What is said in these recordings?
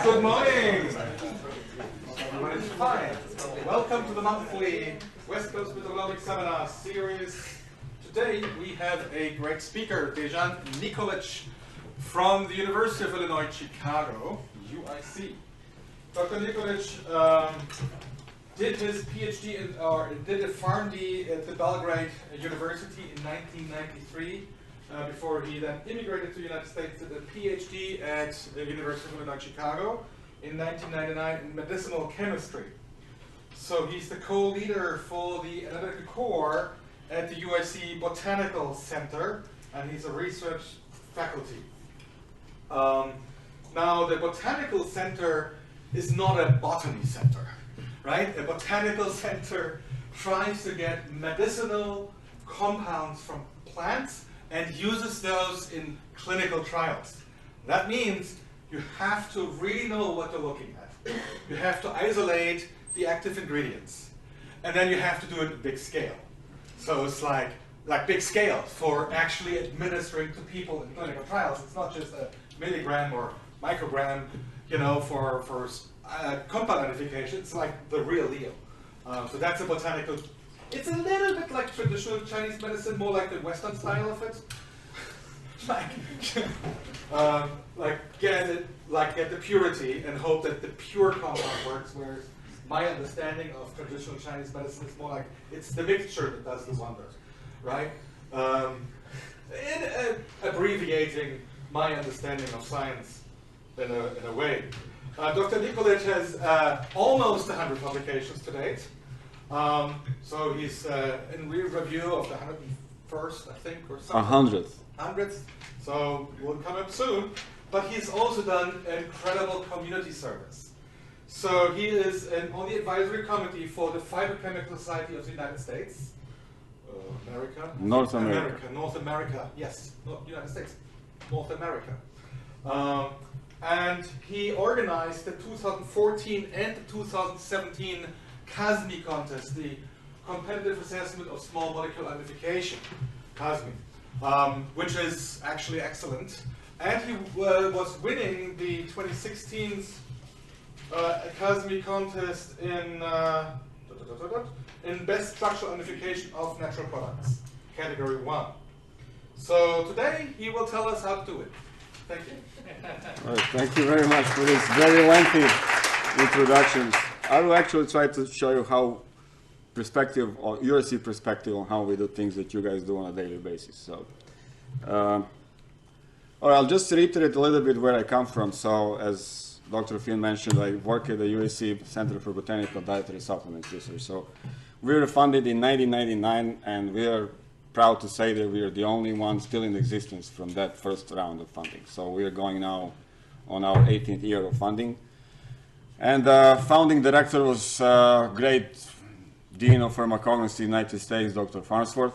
Good morning. Everyone is fine. Welcome to the monthly West Coast Methodologic Seminar series. Today we have a great speaker, Dejan Nikolic from the University of Illinois, Chicago, UIC. Dr. Nikolic did his PhD or did a PharmD at the Belgrade University in 1993. Before he then immigrated to the United States, did a PhD at the University of Illinois, Chicago in 1999 in medicinal chemistry. So he's the co-leader for the analytical core at the UIC Botanical Center, and he's a research faculty. Now, the Botanical Center is not a botany center, right? A botanical center tries to get medicinal compounds from plants and uses those in clinical trials. That means you have to really know what you're looking at. You have to isolate the active ingredients. And then you have to do it at big scale. So it's like big scale for actually administering to people in clinical trials. It's not just a milligram or microgram, you know, for compound identification. It's like the real deal. So that's a botanical. It's a little bit like traditional Chinese medicine, more like the Western style of it. Get the purity and hope that the pure compound works. Whereas my understanding of traditional Chinese medicine is more like it's the mixture that does the wonder, right? Abbreviating my understanding of science in a way. Dr. Nikolic has almost 100 publications to date. So he's in review of the 101st, I think, or something. 100th. So will come up soon. But he's also done incredible community service. So he is on the advisory committee for the Phytochemical Society of the United States. North America. North America, yes. Not United States. North America. And he organized the 2014 and the 2017 CASMI contest, the Competitive Assessment of Small Molecule Identification, CASMI, which is actually excellent. And he was winning the 2016 CASMI contest in Best Structural Identification of Natural Products, Category 1. So today he will tell us how to do it. Thank you. All right, thank you very much for this very lengthy introduction. I will actually try to show you how perspective, or USC perspective on how we do things that you guys do on a daily basis. So, I'll just reiterate a little bit where I come from. So, as Dr. Finn mentioned, I work at the USC Center for Botanical Dietary Supplements Research. So, we were funded in 1999, and we are proud to say that we are the only one still in existence from that first round of funding. So, we are going now on our 18th year of funding. And founding director was great Dean of Pharmacognosy in the United States, Dr. Farnsworth.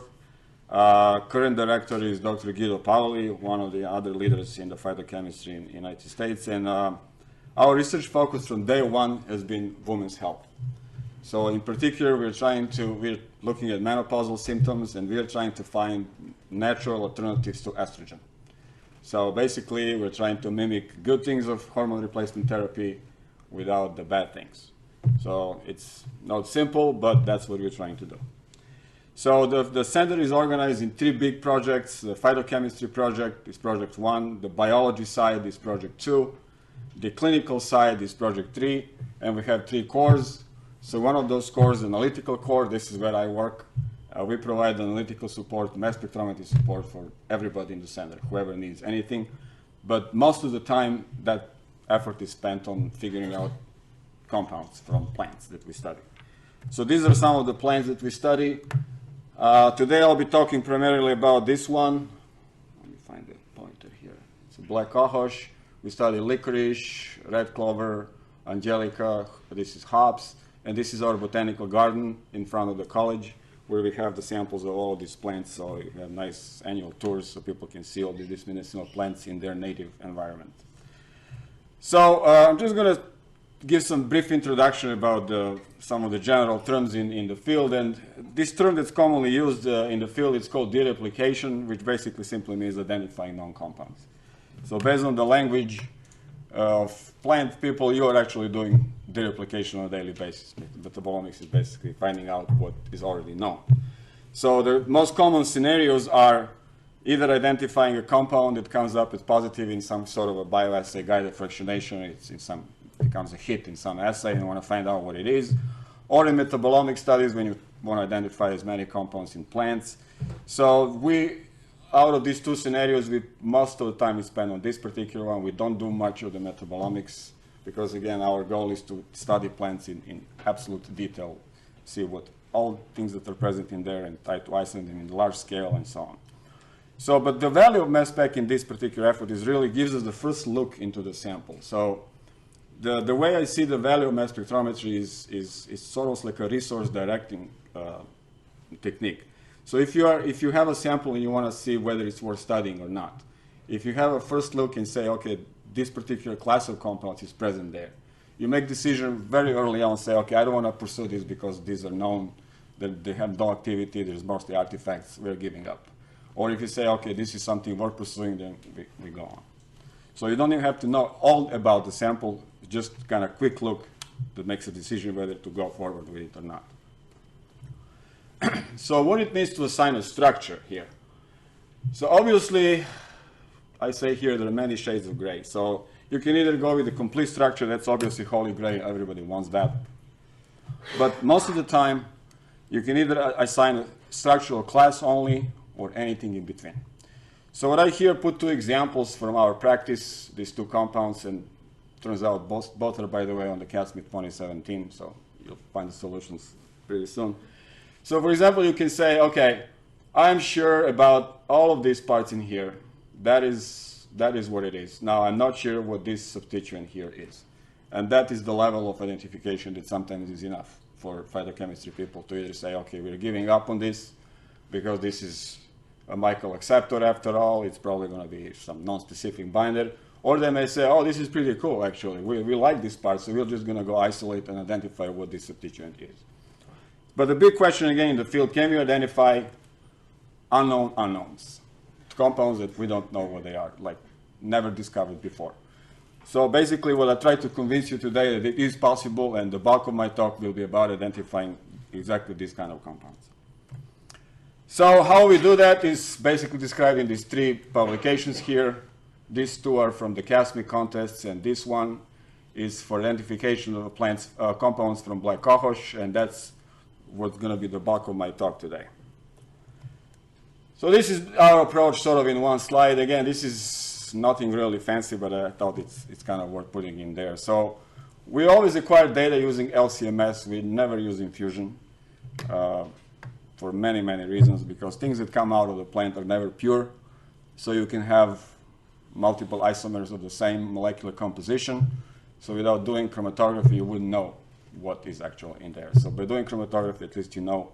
Current director is Dr. Guido Paoli, one of the other leaders in the phytochemistry in the United States. And our research focus from day one has been women's health. So in particular, we're looking at menopausal symptoms, and we're trying to find natural alternatives to estrogen. So basically, we're trying to mimic good things of hormone replacement therapy without the bad things. So it's not simple, but that's what we're trying to do. So the center is organized in 3 big projects. The phytochemistry project is project 1, the biology side is project 2, the clinical side is project 3, and we have 3 cores. So one of those cores, the analytical core, this is where I work. We provide analytical support, mass spectrometry support for everybody in the center, whoever needs anything. But most of the time, that effort is spent on figuring out compounds from plants that we study. So these are some of the plants that we study. Today I'll be talking primarily about this one. Let me find the pointer here. It's a black cohosh. We study licorice, red clover, angelica. This is hops. And this is our botanical garden in front of the college, where we have the samples of all of these plants. So we have nice annual tours so people can see all these medicinal plants in their native environment. So I'm just going to give some brief introduction about some of the general terms in the field. And this term that's commonly used in the field is called dereplication, which basically simply means identifying known compounds. So based on the language, of plant people, you are actually doing de-replication on a daily basis. Metabolomics is basically finding out what is already known. So the most common scenarios are either identifying a compound that comes up as positive in some sort of a bioassay guided fractionation, it becomes a hit in some assay and you want to find out what it is, or in metabolomic studies when you want to identify as many compounds in plants. So out of these two scenarios, most of the time we spend on this particular one. We don't do much of the metabolomics because, again, our goal is to study plants in absolute detail, see what all things that are present in there and try to isolate them in large scale and so on. So, but the value of mass spec in this particular effort is really gives us the first look into the sample. So the way I see the value of mass spectrometry is sort of like a resource directing technique. So if you have a sample and you want to see whether it's worth studying or not, if you have a first look and say, okay, this particular class of compounds is present there, you make decision very early on and say, okay, I don't want to pursue this because these are known, that they have no activity, there's mostly artifacts, we're giving up. Or if you say, okay, this is something worth pursuing, then we go on. So you don't even have to know all about the sample, just kind of quick look that makes a decision whether to go forward with it or not. So what it means to assign a structure here. So obviously, I say here there are many shades of gray. So you can either go with the complete structure, that's obviously holy gray, everybody wants that. But most of the time, you can either assign a structural class only or anything in between. So what I here put two examples from our practice, these two compounds, and turns out both are, by the way, on the CATSMIT 2017, so you'll find the solutions pretty soon. So for example, you can say, okay, I'm sure about all of these parts in here. That is what it is. Now, I'm not sure what this substituent here is. And that is the level of identification that sometimes is enough for phytochemistry people to either say, okay, we're giving up on this because this is a Michael acceptor after all. It's probably going to be some non-specific binder. Or they may say, oh, this is pretty cool, actually. We like this part, so we're just going to go isolate and identify what this substituent is. But the big question, again, in the field, can we identify unknown unknowns? Compounds that we don't know what they are, like never discovered before. So basically what I try to convince you today that it is possible, and the bulk of my talk will be about identifying exactly these kind of compounds. So how we do that is basically described in these three publications here. These two are from the CASMIC contests, and this one is for identification of plants, compounds from black cohosh, and that's what's going to be the bulk of my talk today. So this is our approach sort of in one slide. Again, this is nothing really fancy, but I thought it's kind of worth putting in there. So we always acquire data using LCMS. We never use infusion for many, many reasons, because things that come out of the plant are never pure. So you can have multiple isomers of the same molecular composition. So without doing chromatography, you wouldn't know what is actually in there. So by doing chromatography, at least you know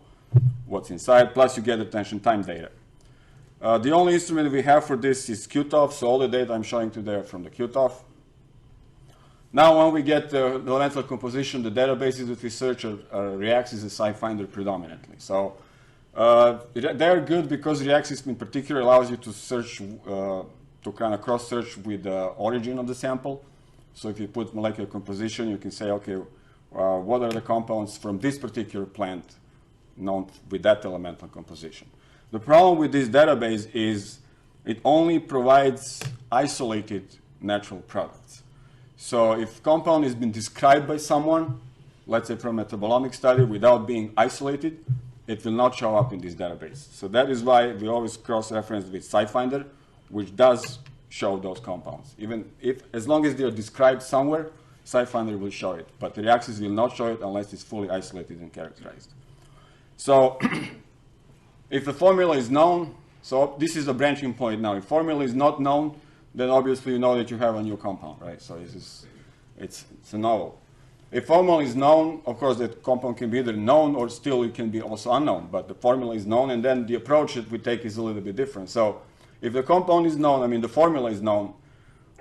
what's inside, plus you get attention time data. The only instrument we have for this is QTOF, so all the data I'm showing today are from the QTOF. Now when we get the elemental composition, the databases that we search are Reaxys and SciFinder predominantly. So they're good because Reaxys in particular allows you to search, to kind of cross-search with the origin of the sample. So if you put molecular composition, you can say, okay, what are the compounds from this particular plant known with that elemental composition. The problem with this database is it only provides isolated natural products. So if compound has been described by someone, let's say from a metabolomic study, without being isolated, it will not show up in this database. So that is why we always cross-reference with SciFinder, which does show those compounds. Even if, as long as they are described somewhere, SciFinder will show it. But the Reaxys will not show it unless it's fully isolated and characterized. So if the formula is known, so this is the branching point now. If formula is not known, then obviously you know that you have a new compound, right? So it's a novel. If formula is known, of course, that compound can be either known or still it can be also unknown. But the formula is known, and then the approach that we take is a little bit different. So if the compound is known, I mean the formula is known,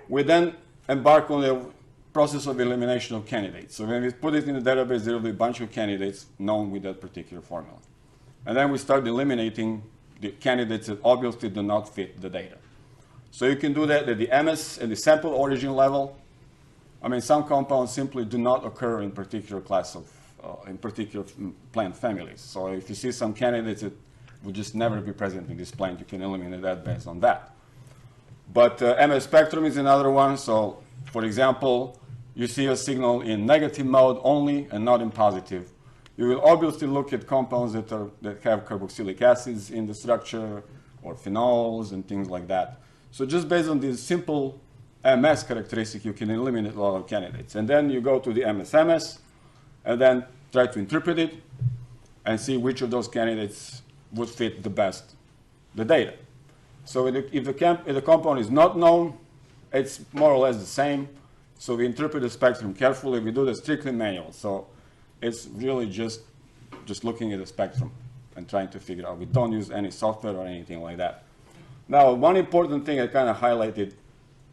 we then embark on the process of elimination of candidates. So when we put it in the database, there will be a bunch of candidates known with that particular formula. And then we start eliminating the candidates that obviously do not fit the data. So you can do that at the MS and the sample origin level. I mean, some compounds simply do not occur in particular class of, in particular plant families. So if you see some candidates that would just never be present in this plant, you can eliminate that based on that. But MS spectrum is another one. So for example, you see a signal in negative mode only and not in positive. You will obviously look at compounds that have carboxylic acids in the structure or phenols and things like that. So just based on this simple MS characteristic, you can eliminate a lot of candidates. And then you go to the MS and then try to interpret it and see which of those candidates would fit the best the data. So if the compound is not known, it's more or less the same. So we interpret the spectrum carefully. We do the strictly manual. So it's really just looking at the spectrum and trying to figure out. We don't use any software or anything like that. Now, one important thing I kind of highlighted,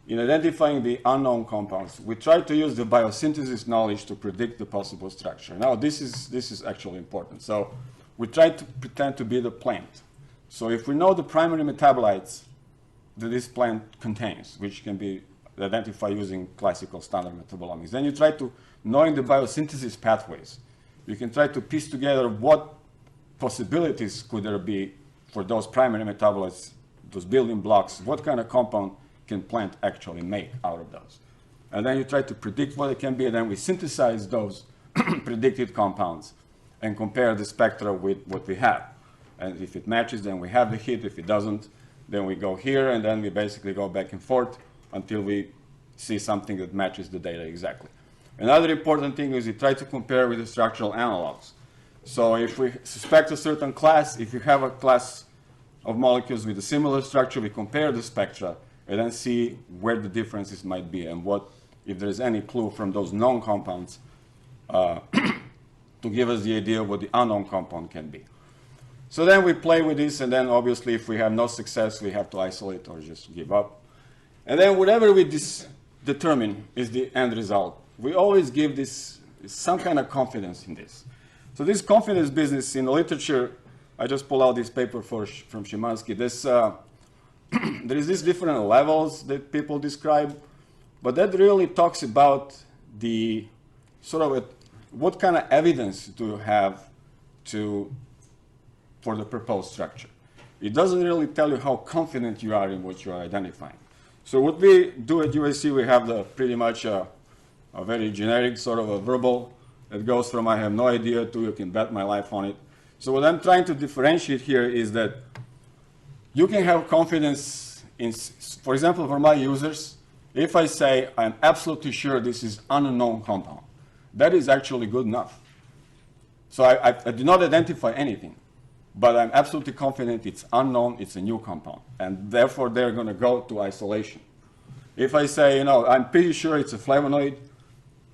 in identifying the unknown compounds, we try to use the biosynthesis knowledge to predict the possible structure. Now, this is actually important. So we try to pretend to be the plant. So if we know the primary metabolites that this plant contains, which can be identified using classical standard metabolomics, then you try to, knowing the biosynthesis pathways, you can try to piece together what possibilities could there be for those primary metabolites, those building blocks, what kind of compound can plant actually make out of those. And then you try to predict what it can be, and then we synthesize those predicted compounds and compare the spectra with what we have. And if it matches, then we have the hit. If it doesn't, then we go here, and then we basically go back and forth until we see something that matches the data exactly. Another important thing is you try to compare with the structural analogs. So if we suspect a certain class, if you have a class of molecules with a similar structure, we compare the spectra and then see where the differences might be and what, if there's any clue from those known compounds to give us the idea of what the unknown compound can be. So then we play with this, and then obviously if we have no success, we have to isolate or just give up. And then whatever we determine is the end result. We always give this some kind of confidence in this. So this confidence business in the literature, I just pull out this paper from Szymanski. There is these different levels that people describe, but that really talks about the sort of what kind of evidence do you have for the proposed structure. It doesn't really tell you how confident you are in what you are identifying. So what we do at USC, we have pretty much a very generic sort of a verbal that goes from I have no idea to you can bet my life on it. So what I'm trying to differentiate here is that you can have confidence in, for example, for my users, if I say I'm absolutely sure this is unknown compound, that is actually good enough. So I do not identify anything, but I'm absolutely confident it's unknown, it's a new compound, and therefore they're going to go to isolation. If I say, I'm pretty sure it's a flavonoid,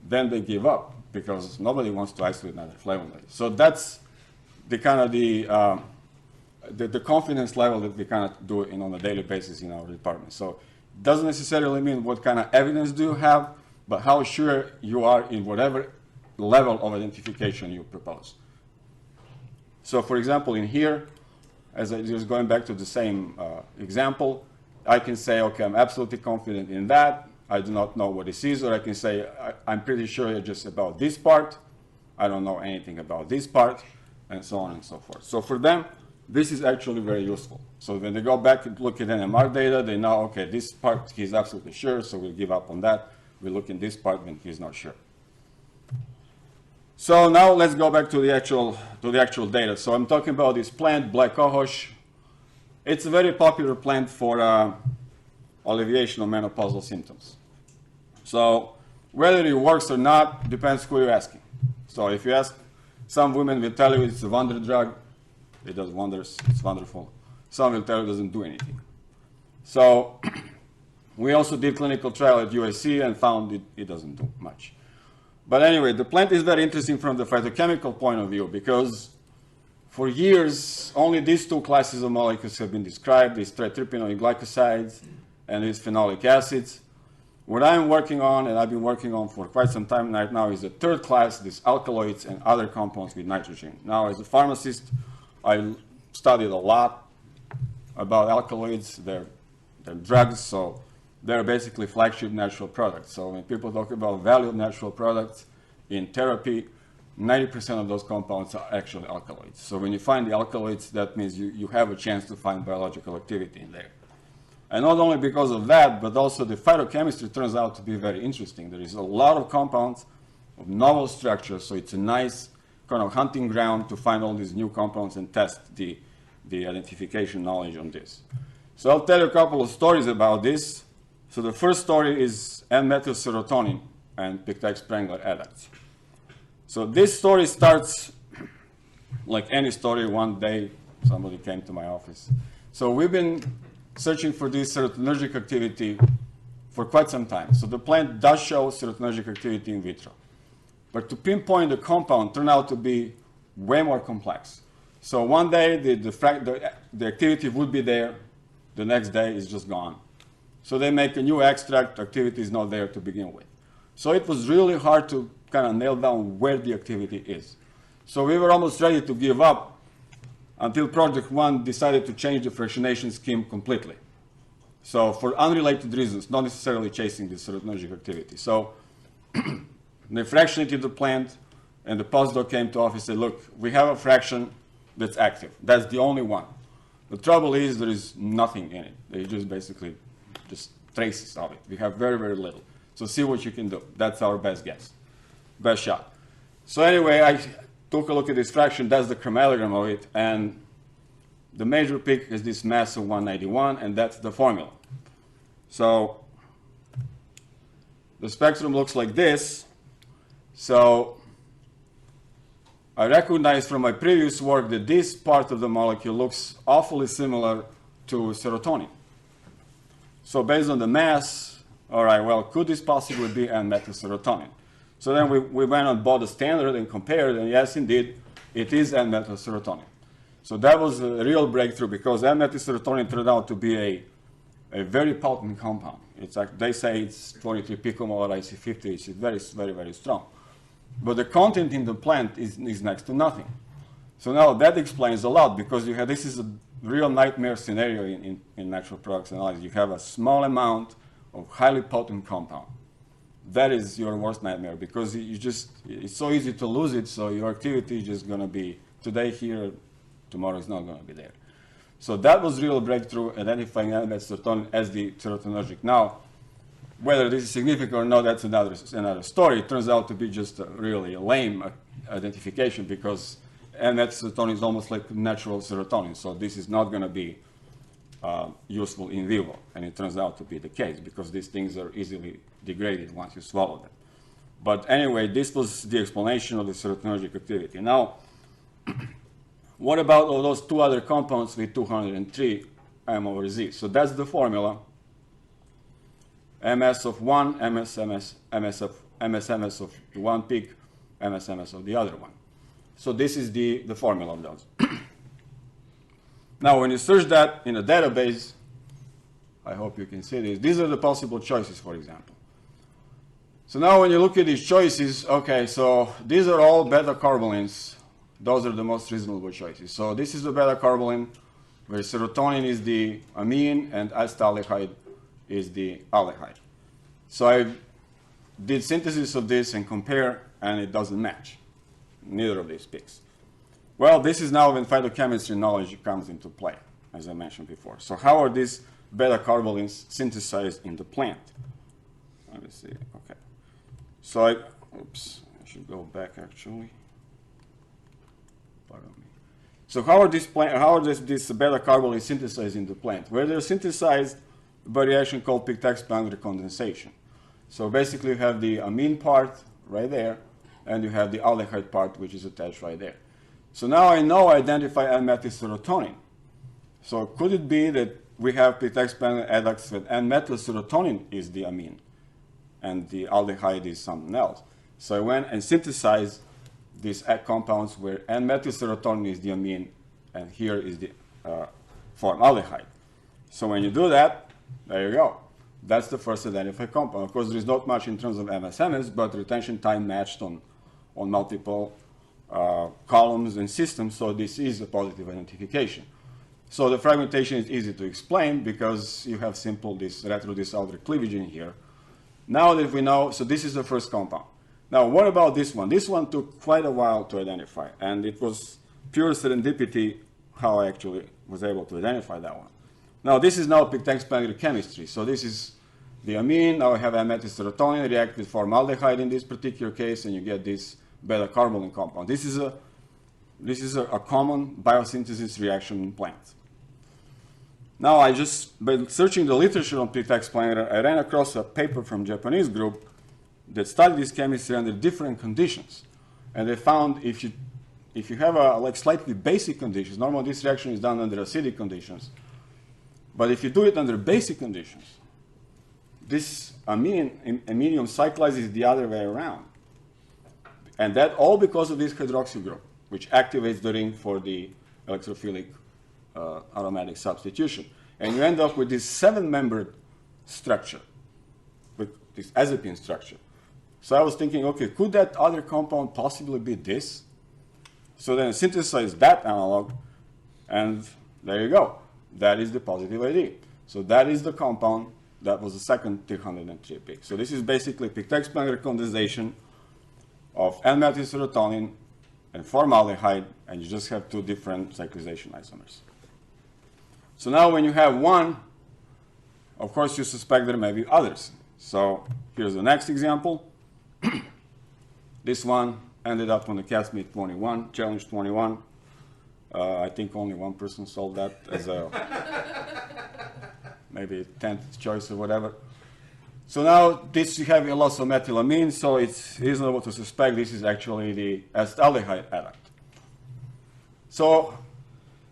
then they give up because nobody wants to isolate another flavonoid. So that's the kind of the confidence level that we kind of do on a daily basis in our department. So it doesn't necessarily mean what kind of evidence do you have, but how sure you are in whatever level of identification you propose. So for example, in here, as I just going back to the same example, I can say, okay, I'm absolutely confident in that. I do not know what this is, or I can say, I'm pretty sure just about this part. I don't know anything about this part, and so on and so forth. So for them, this is actually very useful. So when they go back and look at NMR data, they know, okay, this part he's absolutely sure, so we'll give up on that. We look in this part when he's not sure. So now let's go back to the actual data. So I'm talking about this plant, black cohosh. It's a very popular plant for alleviation of menopausal symptoms. So whether it works or not depends who you're asking. So if you ask, some women will tell you it's a wonder drug. It does wonders. It's wonderful. Some will tell you it doesn't do anything. So we also did clinical trial at USC and found it doesn't do much. But anyway, the plant is very interesting from the phytochemical point of view because for years, only these two classes of molecules have been described, these triterpenoid glycosides and these phenolic acids. What I'm working on, and I've been working on for quite some time right now, is the third class, these alkaloids and other compounds with nitrogen. Now, as a pharmacist, I studied a lot about alkaloids. They're drugs, so they're basically flagship natural products. So when people talk about value of natural products in therapy, 90% of those compounds are actually alkaloids. So when you find the alkaloids, that means you have a chance to find biological activity in there. And not only because of that, but also the phytochemistry turns out to be very interesting. There is a lot of compounds of novel structure, so it's a nice kind of hunting ground to find all these new compounds and test the identification knowledge on this. So I'll tell you a couple of stories about this. So the first story is N-methylserotonin and Pictet-Spengler adducts. So this story starts like any story. One day somebody came to my office. So we've been searching for this serotonergic activity for quite some time. So the plant does show serotonergic activity in vitro. But to pinpoint the compound turned out to be way more complex. So one day the activity would be there, the next day it's just gone. So they make a new extract, activity is not there to begin with. So it was really hard to kind of nail down where the activity is. So we were almost ready to give up until Project One decided to change the fractionation scheme completely. So for unrelated reasons, not necessarily chasing the serotonergic activity. So they fractionated the plant, and the postdoc came to office and said, look, we have a fraction that's active. That's the only one. The trouble is there is nothing in it. They just basically just traces of it. We have very, very little. So see what you can do. That's our best guess, best shot. So anyway, I took a look at this fraction. That's the chromatogram of it. And the major peak is this mass of 191, and that's the formula. So the spectrum looks like this. So I recognize from my previous work that this part of the molecule looks awfully similar to serotonin. So based on the mass, all right, well, could this possibly be N-methylserotonin? So then we went and bought the standard and compared, and yes, indeed, it is N-methylserotonin. So that was a real breakthrough because N-methylserotonin turned out to be a very potent compound. It's like, they say it's 23 picomolar IC50, which is very, very, very strong. But the content in the plant is next to nothing. So now that explains a lot because this is a real nightmare scenario in natural products analysis. You have a small amount of highly potent compound. That is your worst nightmare because it's so easy to lose it, so your activity is just going to be today here, tomorrow is not going to be there. So that was real breakthrough, identifying N-methylserotonin as the serotonergic. Now, whether this is significant or not, that's another story. It turns out to be just a really lame identification because N-methylserotonin is almost like natural serotonin. So this is not going to be useful in vivo. And it turns out to be the case because these things are easily degraded once you swallow them. But anyway, this was the explanation of the serotonergic activity. Now, what about all those two other compounds with 203 M over Z? So that's the formula. MS of one, MS of one peak, MS of the other one. So this is the formula of those. Now, when you search that in a database, I hope you can see this. These are the possible choices, for example. So now when you look at these choices, okay, so these are all beta-carbolines. Those are the most reasonable choices. So this is the beta-carboline, where serotonin is the amine and acetaldehyde is the aldehyde. So I did synthesis of this and compare, and it doesn't match. Neither of these peaks. Well, this is now when phytochemistry knowledge comes into play, as I mentioned before. So how are these beta-carbolines synthesized in the plant? Let me see. Okay. So I should go back actually. Pardon me. So how are these beta-carbolines synthesized in the plant? Where they're synthesized by a reaction called Pictet-Spengler condensation. So basically you have the amine part right there, and you have the aldehyde part, which is attached right there. So now I know I identify N-methylserotonin. So could it be that we have Pictet-Spengler adducts with N-methylserotonin is the amine, and the aldehyde is something else? So I went and synthesized these compounds where N-methylserotonin is the amine, and here is the formaldehyde. So when you do that, there you go. That's the first identified compound. Of course, there is not much in terms of MS, but retention time matched on multiple columns and systems, so this is a positive identification. So the fragmentation is easy to explain because you have simple this retro-disalder cleavage in here. Now that we know, so this is the first compound. Now, what about this one? This one took quite a while to identify, and it was pure serendipity how I actually was able to identify that one. Now, this is now pictet-Spengler chemistry. So this is the amine. Now I have amethylserotonin react with formaldehyde in this particular case, and you get this beta-carbolene compound. This is a common biosynthesis reaction in plants. Now, by searching the literature on pictet-Spengler, I ran across a paper from a Japanese group that studied this chemistry under different conditions. And they found if you have like slightly basic conditions, normally this reaction is done under acidic conditions. But if you do it under basic conditions, this aminium cyclizes the other way around. And that all because of this hydroxyl group, which activates the ring for the electrophilic aromatic substitution. And you end up with this 7-membered structure, with this azepine structure. So I was thinking, okay, could that other compound possibly be this? So then I synthesized that analog, and there you go. That is the positive ID. So that is the compound that was the second T103 peak. So this is basically pictet-Spengler condensation of N-methylserotonin and formaldehyde, and you just have 2 different cyclization isomers. So now when you have one, of course you suspect there may be others. So here's the next example. This one ended up on the CASME 21, Challenge 21. I think only one person solved that as a maybe 10th choice or whatever. So now this you have a loss of methylamine, so it's reasonable to suspect this is actually the acetaldehyde adduct. So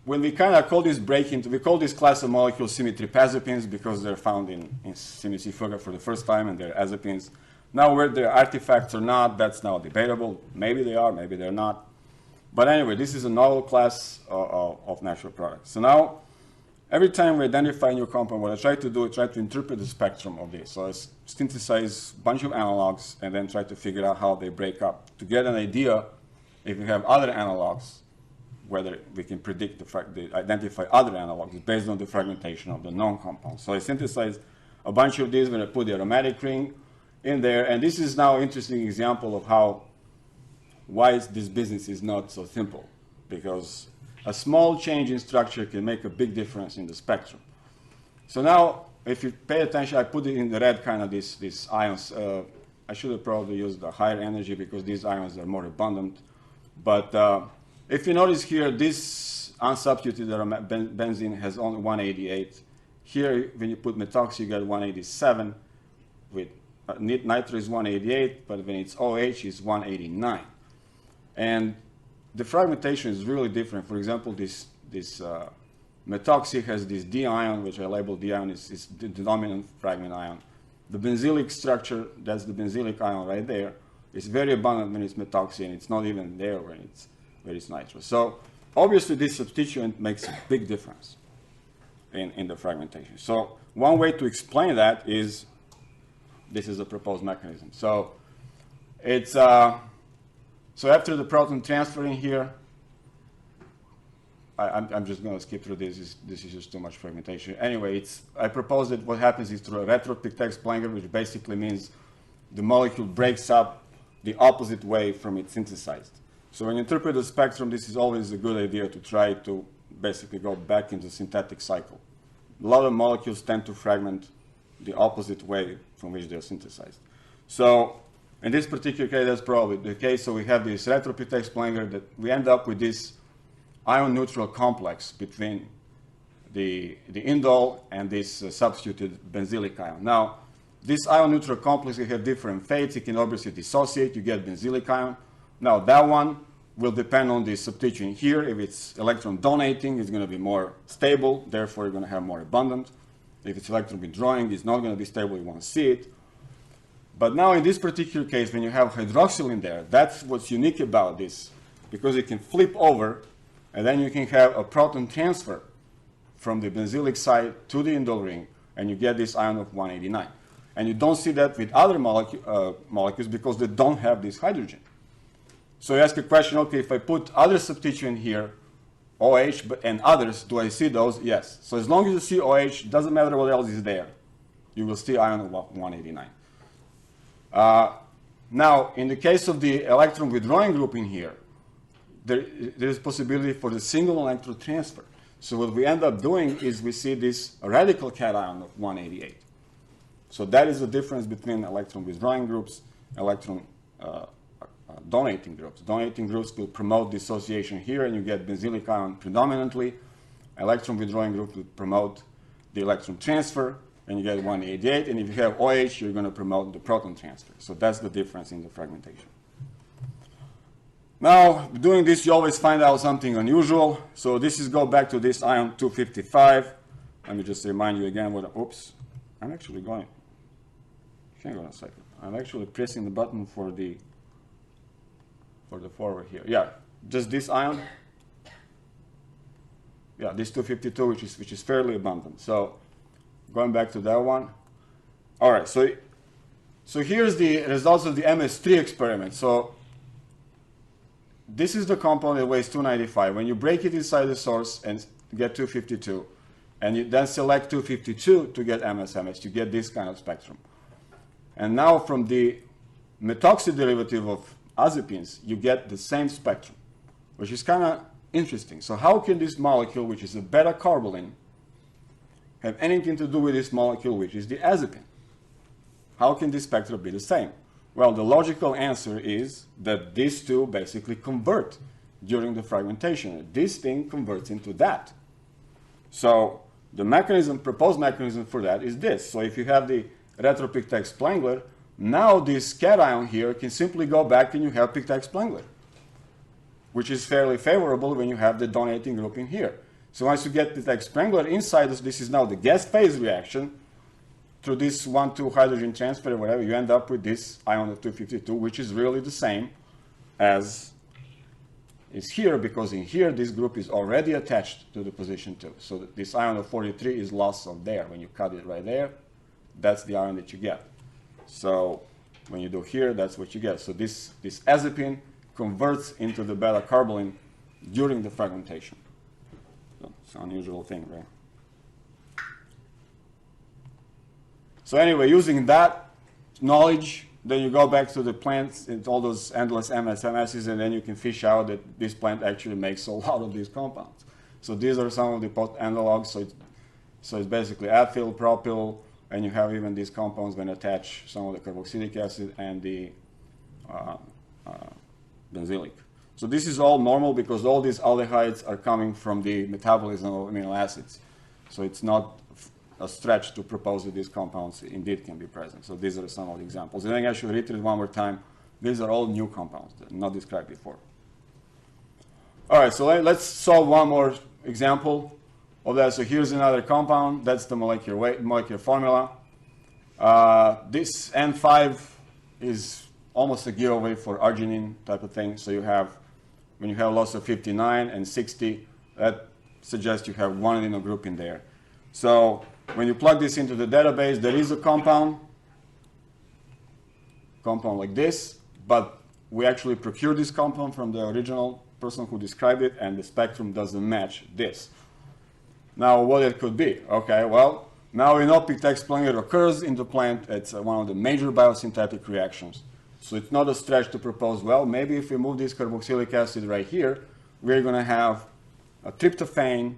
when we kind of call this we call this class of molecules symmetry-pazepines because they're found in simici-fuga for the first time and they're azepines. Now whether they're artifacts or not, that's now debatable. Maybe they are, maybe they're not. But anyway, this is a novel class of natural products. So now, every time we identify a new compound, what I try to do is try to interpret the spectrum of this. So I synthesize a bunch of analogs and then try to figure out how they break up to get an idea if we have other analogs, whether we can predict identify other analogs based on the fragmentation of the known compounds. So I synthesize a bunch of these when I put the aromatic ring in there. And this is now an interesting example of why this business is not so simple, because a small change in structure can make a big difference in the spectrum. So now, if you pay attention, I put it in the red kind of these ions. I should have probably used the higher energy because these ions are more abundant. But if you notice here, this unsubstituted benzene has only 188. Here, when you put methoxy, you get 187. With nitro is 188, but when it's OH, it's 189. And the fragmentation is really different. For example, this methoxy has this D ion, which I label D ion, is the dominant fragment ion. The benzylic structure, that's the benzylic ion right there, is very abundant when it's methoxy, and it's not even there when it's nitro. So obviously, this substituent makes a big difference in the fragmentation. So one way to explain that is this is a proposed mechanism. So it's so after the proton transfer in here, I'm just going to skip through this. This is just too much fragmentation. Anyway, I propose that what happens is through a retro-pictet-Spengler, which basically means the molecule breaks up the opposite way from its synthesized. So when you interpret the spectrum, this is always a good idea to try to basically go back into the synthetic cycle. A lot of molecules tend to fragment the opposite way from which they're synthesized. So in this particular case, that's probably the case. So we have this retro-pictet-Spengler that we end up with this ion-neutral complex between the indole and this substituted benzylic ion. Now, this ion-neutral complex can have different fates. It can obviously dissociate. You get benzylic ion. Now, that one will depend on the substituent here. If it's electron donating, it's going to be more stable. Therefore, you're going to have more abundant. If it's electron withdrawing, it's not going to be stable. You won't see it. But now, in this particular case, when you have hydroxyl in there, that's what's unique about this, because it can flip over, and then you can have a proton transfer from the benzylic side to the indole ring, and you get this ion of 189. And you don't see that with other molecules because they don't have this hydrogen. So you ask a question, okay, if I put other substituent here, OH and others, do I see those? Yes. So as long as you see OH, doesn't matter what else is there, you will see ion of 189. Now, in the case of the electron withdrawing group in here, there is possibility for the single electron transfer. So what we end up doing is we see this radical cation of 188. So that is the difference between electron withdrawing groups, electron donating groups. Donating groups will promote dissociation here, and you get benzylic ion predominantly. Electron withdrawing group will promote the electron transfer, and you get 188. And if you have OH, you're going to promote the proton transfer. So that's the difference in the fragmentation. Now, doing this, you always find out something unusual. So this is go back to this ion 255. Let me just remind you again what, oops, I'm actually going, hang on a second. I'm actually pressing the button for the forward here. Yeah, just this ion. Yeah, this 252, which is fairly abundant. So going back to that one. All right, so here's the results of the MS3 experiment. So this is the compound that weighs 295. When you break it inside the source and get 252, and you then select 252 to get MS-MS, you get this kind of spectrum. And now from the methoxy derivative of azepines, you get the same spectrum, which is kind of interesting. So how can this molecule, which is a beta-carbolene, have anything to do with this molecule, which is the azepine? How can this spectrum be the same? Well, the logical answer is that these two basically convert during the fragmentation. This thing converts into that. So the mechanism, proposed mechanism for that is this. So if you have the retropictet Spengler, now this cation here can simply go back and you have pictet Spengler, which is fairly favorable when you have the donating group in here. So once you get pictet Spengler inside this is now the gas phase reaction. Through this 1,2 hydrogen transfer or whatever, you end up with this ion of 252, which is really the same as is here, because in here this group is already attached to the position 2. So this ion of 43 is lost on there. When you cut it right there, that's the ion that you get. So when you do here, that's what you get. So this azepine converts into the beta-carbolene during the fragmentation. So it's an unusual thing, right? So anyway, using that knowledge, then you go back to the plants and all those endless MS-MSs, and then you can fish out that this plant actually makes a lot of these compounds. So these are some of the pot analogs. So it's basically ethyl, propyl, and you have even these compounds when attach some of the carboxylic acid and the benzylic. So this is all normal because all these aldehydes are coming from the metabolism of amino acids. So it's not a stretch to propose that these compounds indeed can be present. So these are some of the examples. And then I should reiterate one more time, these are all new compounds that are not described before. All right, so let's solve one more example of that. So here's another compound. That's the molecular weight, molecular formula. This N5 is almost a giveaway for arginine type of thing. So you have, when you have loss of 59 and 60, that suggests you have one amino group in there. So when you plug this into the database, there is a compound like this, but we actually procured this compound from the original person who described it, and the spectrum doesn't match this. Now, what it could be? Okay, well, now we know pictet Spengler occurs in the plant. It's one of the major biosynthetic reactions. So it's not a stretch to propose, well, maybe if we move this carboxylic acid right here, we're going to have a tryptophan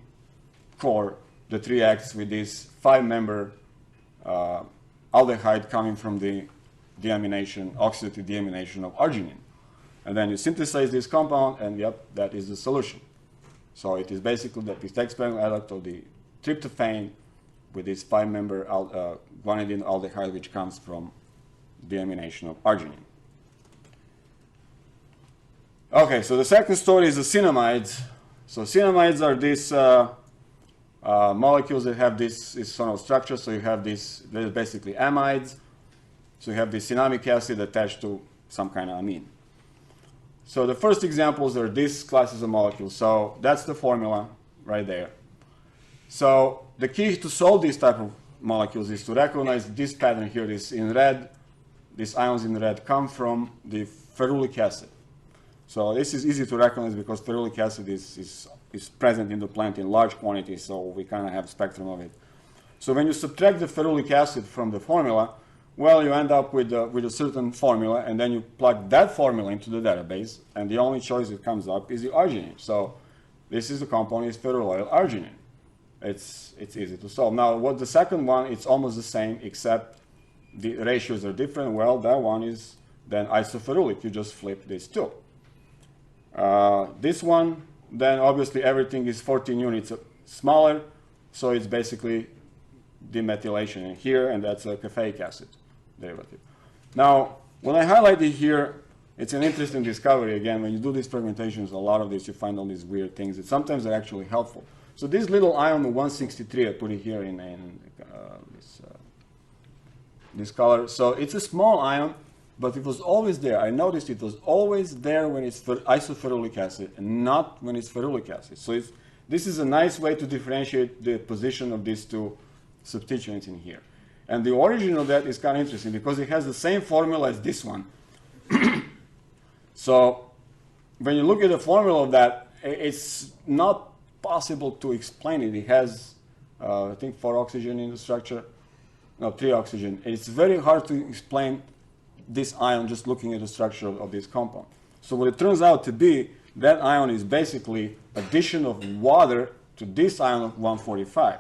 core that reacts with this 5-member aldehyde coming from the deamination, oxidative deamination of arginine. And then you synthesize this compound, and yep, that is the solution. So it is basically the pictet Spengler adduct of the tryptophan with this 5-member guanidine aldehyde, which comes from deamination of arginine. Okay, so the second story is the cinamides. So cinamides are these molecules that have this sort of structure. So you have these, they're basically amides. So you have the cinnamic acid attached to some kind of amine. So the first examples are these classes of molecules. So that's the formula right there. So the key to solve these type of molecules is to recognize this pattern here. This in red, these ions in red come from the ferulic acid. So this is easy to recognize because ferulic acid is present in the plant in large quantities, so we kind of have a spectrum of it. So when you subtract the ferulic acid from the formula, well, you end up with a certain formula, and then you plug that formula into the database, and the only choice that comes up is the arginine. So this is the compound is feruloyl arginine. It's easy to solve. Now, what the second one, it's almost the same, except the ratios are different. Well, that one is then isoferulic. You just flip these two. This one, then obviously everything is 14 units smaller, so it's basically demethylation in here, and that's a caffeic acid derivative. Now, when I highlighted here, it's an interesting discovery. Again, when you do these fragmentations, a lot of these, you find all these weird things that sometimes are actually helpful. So this little ion 163, I put it here in this color. So it's a small ion, but it was always there. I noticed it was always there when it's isoferulic acid and not when it's ferulic acid. So this is a nice way to differentiate the position of these two substituents in here. And the origin of that is kind of interesting because it has the same formula as this one. So when you look at the formula of that, it's not possible to explain it. It has, I think, 4 oxygen in the structure. No, 3 oxygen. It's very hard to explain this ion just looking at the structure of this compound. So what it turns out to be, that ion is basically addition of water to this ion of 145.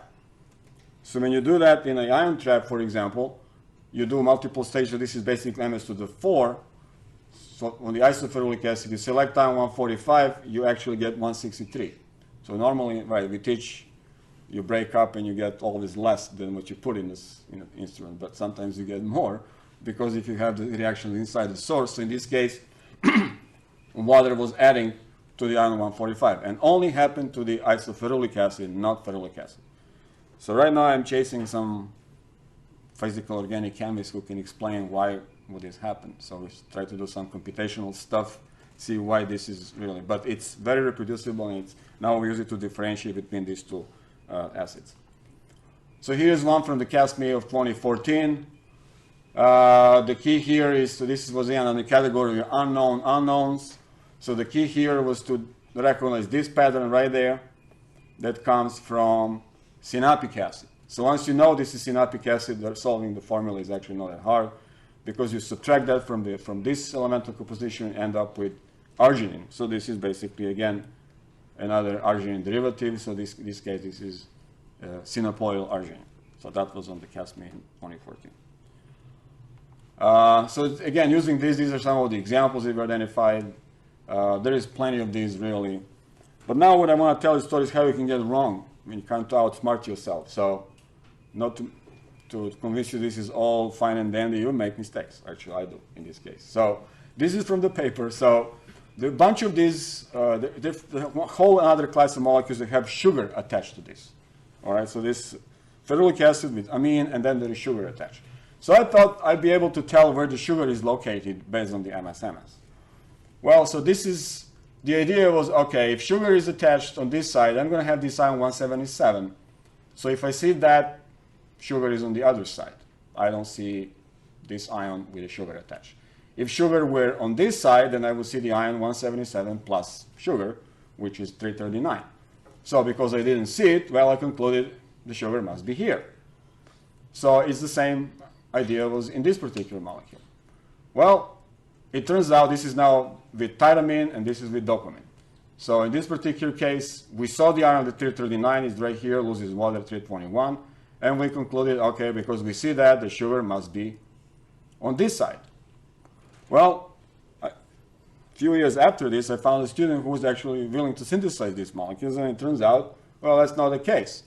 So when you do that in an ion trap, for example, you do multiple stages. This is basically MS to the 4. So on the isoferulic acid, you select ion 145, you actually get 163. So normally, right, we teach you break up and you get always less than what you put in this instrument, but sometimes you get more because if you have the reaction inside the source, so in this case, water was adding to the ion 145 and only happened to the isoferulic acid, not ferulic acid. So right now I'm chasing some physical organic chemists who can explain why would this happen. So we try to do some computational stuff, see why this is really, but it's very reproducible, and now we use it to differentiate between these two acids. So here's one from the CASME of 2014. The key here is, so this was in the category of unknown unknowns. So the key here was to recognize this pattern right there that comes from synapic acid. So once you know this is synapic acid, solving the formula is actually not that hard because you subtract that from this elemental composition and end up with arginine. So this is basically, again, another arginine derivative. So this case, this is sinopoyl arginine. So that was on the CASME in 2014. So again, using these are some of the examples we've identified. There is plenty of these, really. But now what I want to tell you stories how you can get it wrong when you can't outsmart yourself. So not to convince you this is all fine and dandy, you make mistakes. Actually, I do in this case. So this is from the paper. So the bunch of these, the whole other class of molecules that have sugar attached to this. All right, so this ferulic acid with amine, and then there is sugar attached. So I thought I'd be able to tell where the sugar is located based on the MS-MS. Well, so this is, the idea was, okay, if sugar is attached on this side, I'm going to have this ion 177. So if I see that sugar is on the other side, I don't see this ion with a sugar attached. If sugar were on this side, then I would see the ion 177 plus sugar, which is 339. So because I didn't see it, well, I concluded the sugar must be here. So it's the same idea was in this particular molecule. Well, it turns out this is now with tyramine and this is with dopamine. So in this particular case, we saw the ion at 339 is right here, loses water 321, and we concluded, okay, because we see that, the sugar must be on this side. Well, a few years after this, I found a student who was actually willing to synthesize these molecules, and it turns out, well, that's not the case.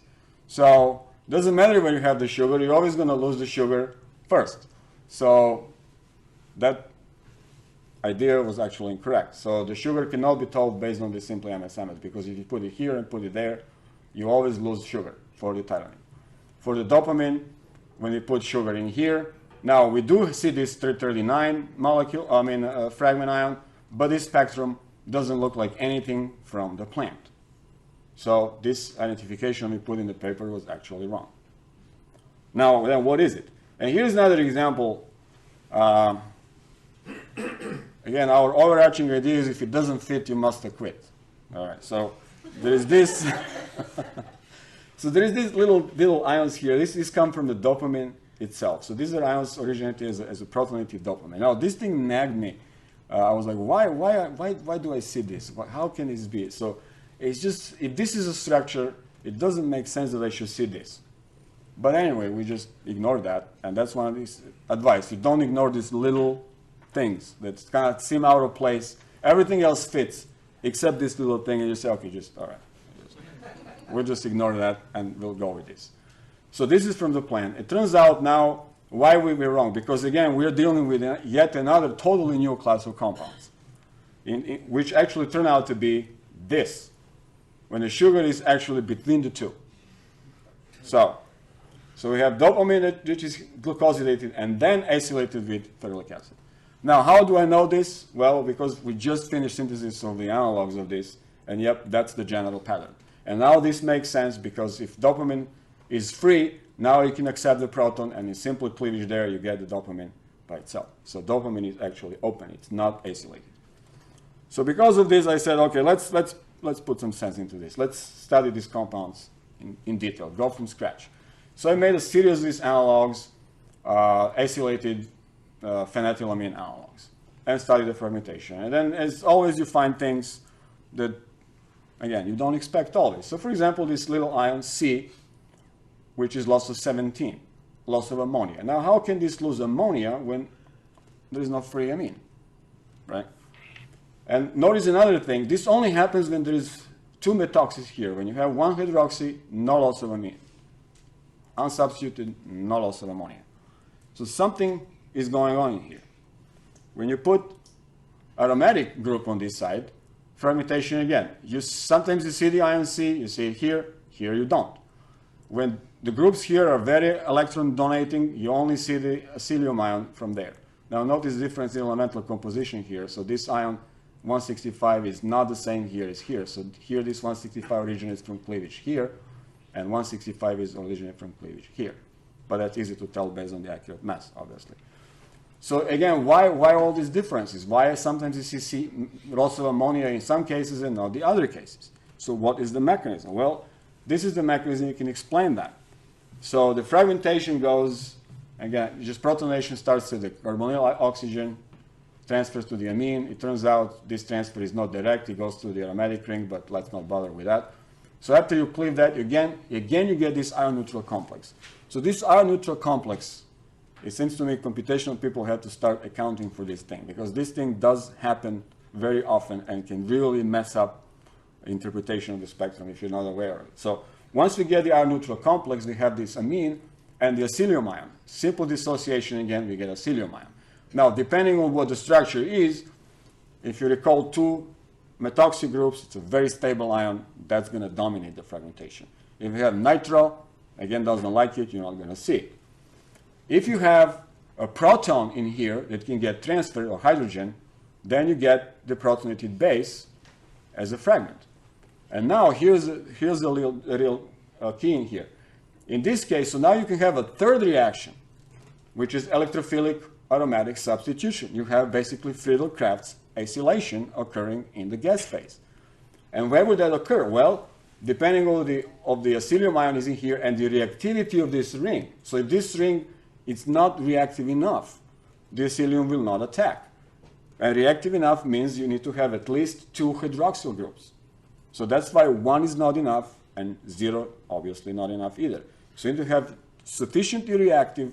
So it doesn't matter where you have the sugar, you're always going to lose the sugar first. So that idea was actually incorrect. So the sugar cannot be told based on the simply MS-MS, because if you put it here and put it there, you always lose sugar for the tyramine. For the dopamine, when you put sugar in here, now we do see this 339 molecule, fragment ion, but this spectrum doesn't look like anything from the plant. So this identification we put in the paper was actually wrong. Now, then what is it? And here's another example. again, our overarching idea is if it doesn't fit, you must quit. All right, so there is this. So there is these little ions here. This come from the dopamine itself. So these are ions originated as a protonated dopamine. Now this thing nagged me. I was like, why do I see this? How can this be? So it's just, if this is a structure, it doesn't make sense that I should see this. But anyway, we just ignore that, and that's one of these advice. You don't ignore these little things that kind of seem out of place. Everything else fits, except this little thing, and you say, okay, just, all right. We'll just ignore that, and we'll go with this. So this is from the plan. It turns out now, why we were wrong? Because again, we're dealing with yet another totally new class of compounds, which actually turn out to be this, when the sugar is actually between the two. So we have dopamine, which is glucosidated and then acylated with ferulic acid. Now, how do I know this? Well, because we just finished synthesis of the analogs of this, and yep, that's the general pattern. And now this makes sense because if dopamine is free, now you can accept the proton, and in simple cleavage there, you get the dopamine by itself. So dopamine is actually open; it's not acylated. So because of this, I said, okay, let's put some sense into this. Let's study these compounds in detail. Go from scratch. So I made a series of these analogs, acylated phenethylamine analogs, and studied the fermentation. And then, as always, you find things that, again, you don't expect always. So, for example, this little ion C, which is loss of 17, loss of ammonia. Now, how can this lose ammonia when there is no free amine, right? And notice another thing. This only happens when there is two methoxys here. When you have one hydroxy, no loss of amine. Unsubstituted, no loss of ammonia. So something is going on in here. When you put aromatic group on this side, fermentation again. Sometimes you see the ion C, you see it here you don't. When the groups here are very electron donating, you only see the acylium ion from there. Now notice the difference in elemental composition here. So this ion 165 is not the same here as here. So here this 165 originates from cleavage here, and 165 is originated from cleavage here. But that's easy to tell based on the accurate mass, obviously. So again, why all these differences? Why sometimes you see loss of ammonia in some cases and not the other cases? So what is the mechanism? Well, this is the mechanism you can explain that. So the fragmentation goes, again, just protonation starts with the carbonyl oxygen, transfers to the amine. It turns out this transfer is not direct. It goes through the aromatic ring, but let's not bother with that. So after you cleave that, again you get this ion-neutral complex. So this ion-neutral complex, it seems to me computational people have to start accounting for this thing, because this thing does happen very often and can really mess up interpretation of the spectrum if you're not aware of it. So once we get the ion-neutral complex, we have this amine and the acylium ion. Simple dissociation, again, we get acylium ion. Now, depending on what the structure is, if you recall two methoxy groups, it's a very stable ion, that's going to dominate the fragmentation. If you have nitro, again, doesn't like it, you're not going to see it. If you have a proton in here that can get transferred, or hydrogen, then you get the protonated base as a fragment. And now here's the real key in here. In this case, so now you can have a third reaction, which is electrophilic aromatic substitution. You have basically Friedel-Crafts acylation occurring in the gas phase. And where would that occur? Well, depending on the acylium ion is in here and the reactivity of this ring. So if this ring is not reactive enough, the acylium will not attack. And reactive enough means you need to have at least two hydroxyl groups. So that's why 1 is not enough and 0 obviously not enough either. So you need to have sufficiently reactive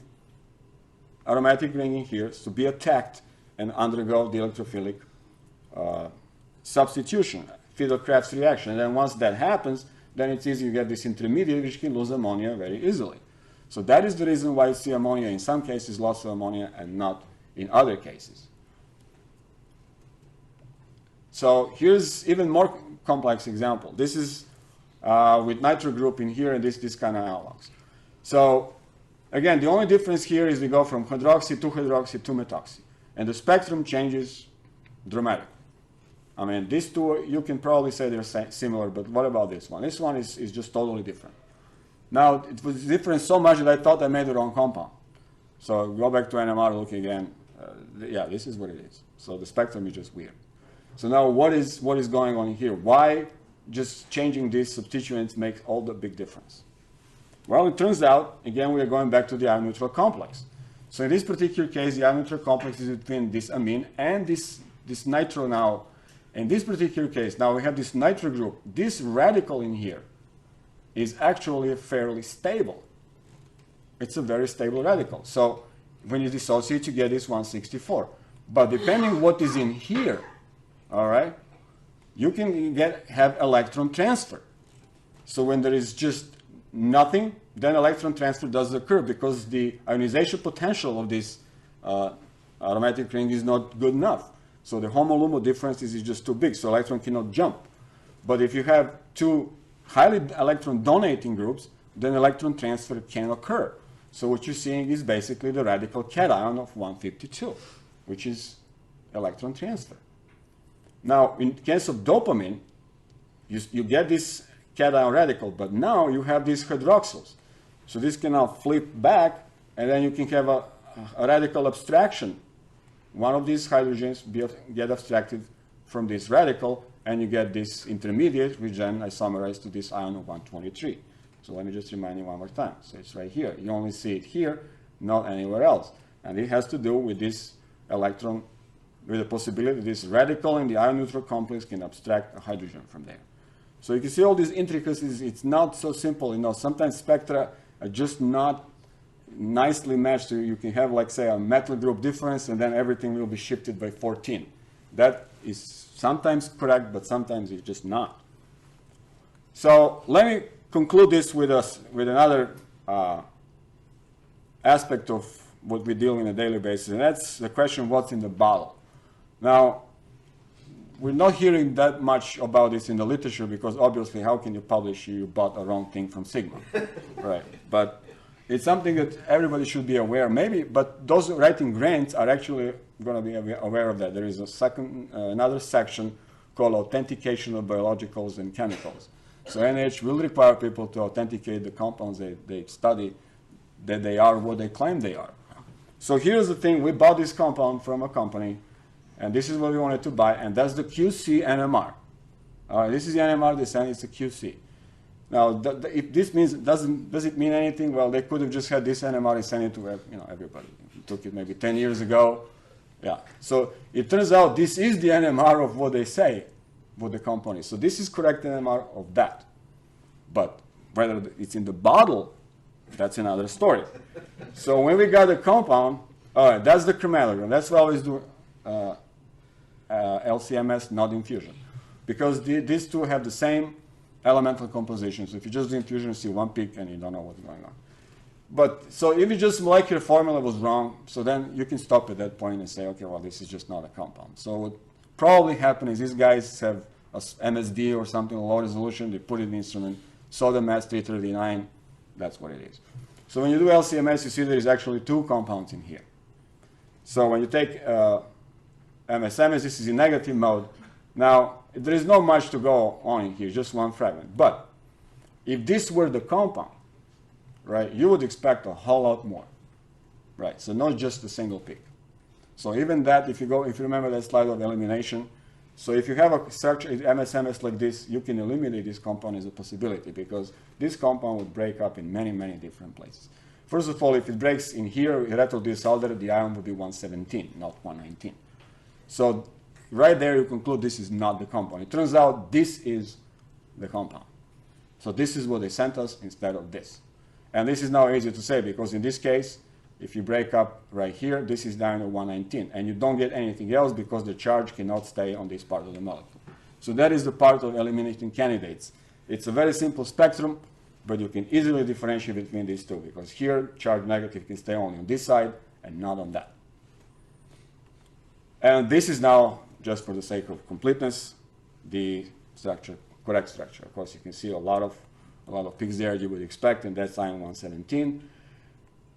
aromatic ring in here to be attacked and undergo the electrophilic substitution, Friedel-Crafts reaction. And then once that happens, then it's easy to get this intermediate which can lose ammonia very easily. So that is the reason why you see ammonia in some cases, loss of ammonia, and not in other cases. So here's even more complex example. This is with nitro group in here and this kind of analogs. So again, the only difference here is we go from hydroxy to methoxy. And the spectrum changes dramatically. I mean, these two, you can probably say they're similar, but what about this one? This one is just totally different. Now, it was different so much that I thought I made the wrong compound. So go back to NMR, look again. yeah, this is what it is. So the spectrum is just weird. So now what is going on here? Why just changing these substituents makes all the big difference? Well, it turns out, again, we are going back to the ion neutral complex. So in this particular case, the ion neutral complex is between this amine and this nitro now. In this particular case, now we have this nitro group. This radical in here is actually fairly stable. It's a very stable radical. So when you dissociate, you get this 164. But depending what is in here, all right, you can have electron transfer. So when there is just nothing, then electron transfer does occur because the ionization potential of this aromatic ring is not good enough. So the homo-LUMO difference is just too big, so electron cannot jump. But if you have two highly electron donating groups, then electron transfer can occur. So what you're seeing is basically the radical cation of 152, which is electron transfer. Now, in case of dopamine, you get this cation radical, but now you have these hydroxyls. So this can now flip back, and then you can have a radical abstraction. One of these hydrogens get abstracted from this radical, and you get this intermediate, which then isomerized to this ion of 123. So let me just remind you one more time. So it's right here. You only see it here, not anywhere else. And it has to do with this electron, with the possibility this radical in the ion neutral complex can abstract a hydrogen from there. So you can see all these intricacies. It's not so simple. You know, sometimes spectra are just not nicely matched. You can have, like, say, a metal group difference, and then everything will be shifted by 14. That is sometimes correct, but sometimes it's just not. So let me conclude this with another aspect of what we deal in a daily basis, and that's the question, what's in the bottle? Now, we're not hearing that much about this in the literature because obviously how can you publish you bought a wrong thing from Sigma, right? But it's something that everybody should be aware, maybe, but those writing grants are actually going to be aware of that. There is another section called Authentication of Biologicals and Chemicals. So NIH will require people to authenticate the compounds they study, that they are what they claim they are. So here's the thing, we bought this compound from a company, and this is what we wanted to buy, and that's the QC NMR. This is the NMR they sent, it's a QC. Now, if this means, does it mean anything? Well, they could have just had this NMR and sent it to everybody. It took it maybe 10 years ago. Yeah. So it turns out this is the NMR of what they say, what the compound is. So this is correct NMR of that. But whether it's in the bottle, that's another story. So when we got the compound, all right, that's the chromatogram. That's why I always do LCMS, not infusion. Because these two have the same elemental composition. So if you just do infusion, you see one peak and you don't know what's going on. But so if you just molecular formula was wrong, so then you can stop at that point and say, okay, well, this is just not a compound. So what probably happened is these guys have a MSD or something, low resolution, they put it in the instrument, saw the mass 339, that's what it is. So when you do LCMS, you see there's actually two compounds in here. So when you take MSMS, this is in negative mode. Now, there is not much to go on in here, just one fragment. But if this were the compound, right, you would expect a whole lot more, right? So not just a single peak. So even that, if you remember that slide of elimination, so if you have a structure MSMS like this, you can eliminate this compound as a possibility because this compound would break up in many, many different places. First of all, if it breaks in here, erythrodisulfide, the ion would be 117, not 119. So right there, you conclude this is not the compound. It turns out this is the compound. So this is what they sent us instead of this. And this is now easy to say because in this case, if you break up right here, this is down to 119. And you don't get anything else because the charge cannot stay on this part of the molecule. So that is the part of eliminating candidates. It's a very simple spectrum, but you can easily differentiate between these two because here, charge negative can stay only on this side and not on that. And this is now, just for the sake of completeness, the structure, correct structure. Of course, you can see a lot of peaks there you would expect, and that's ion 117.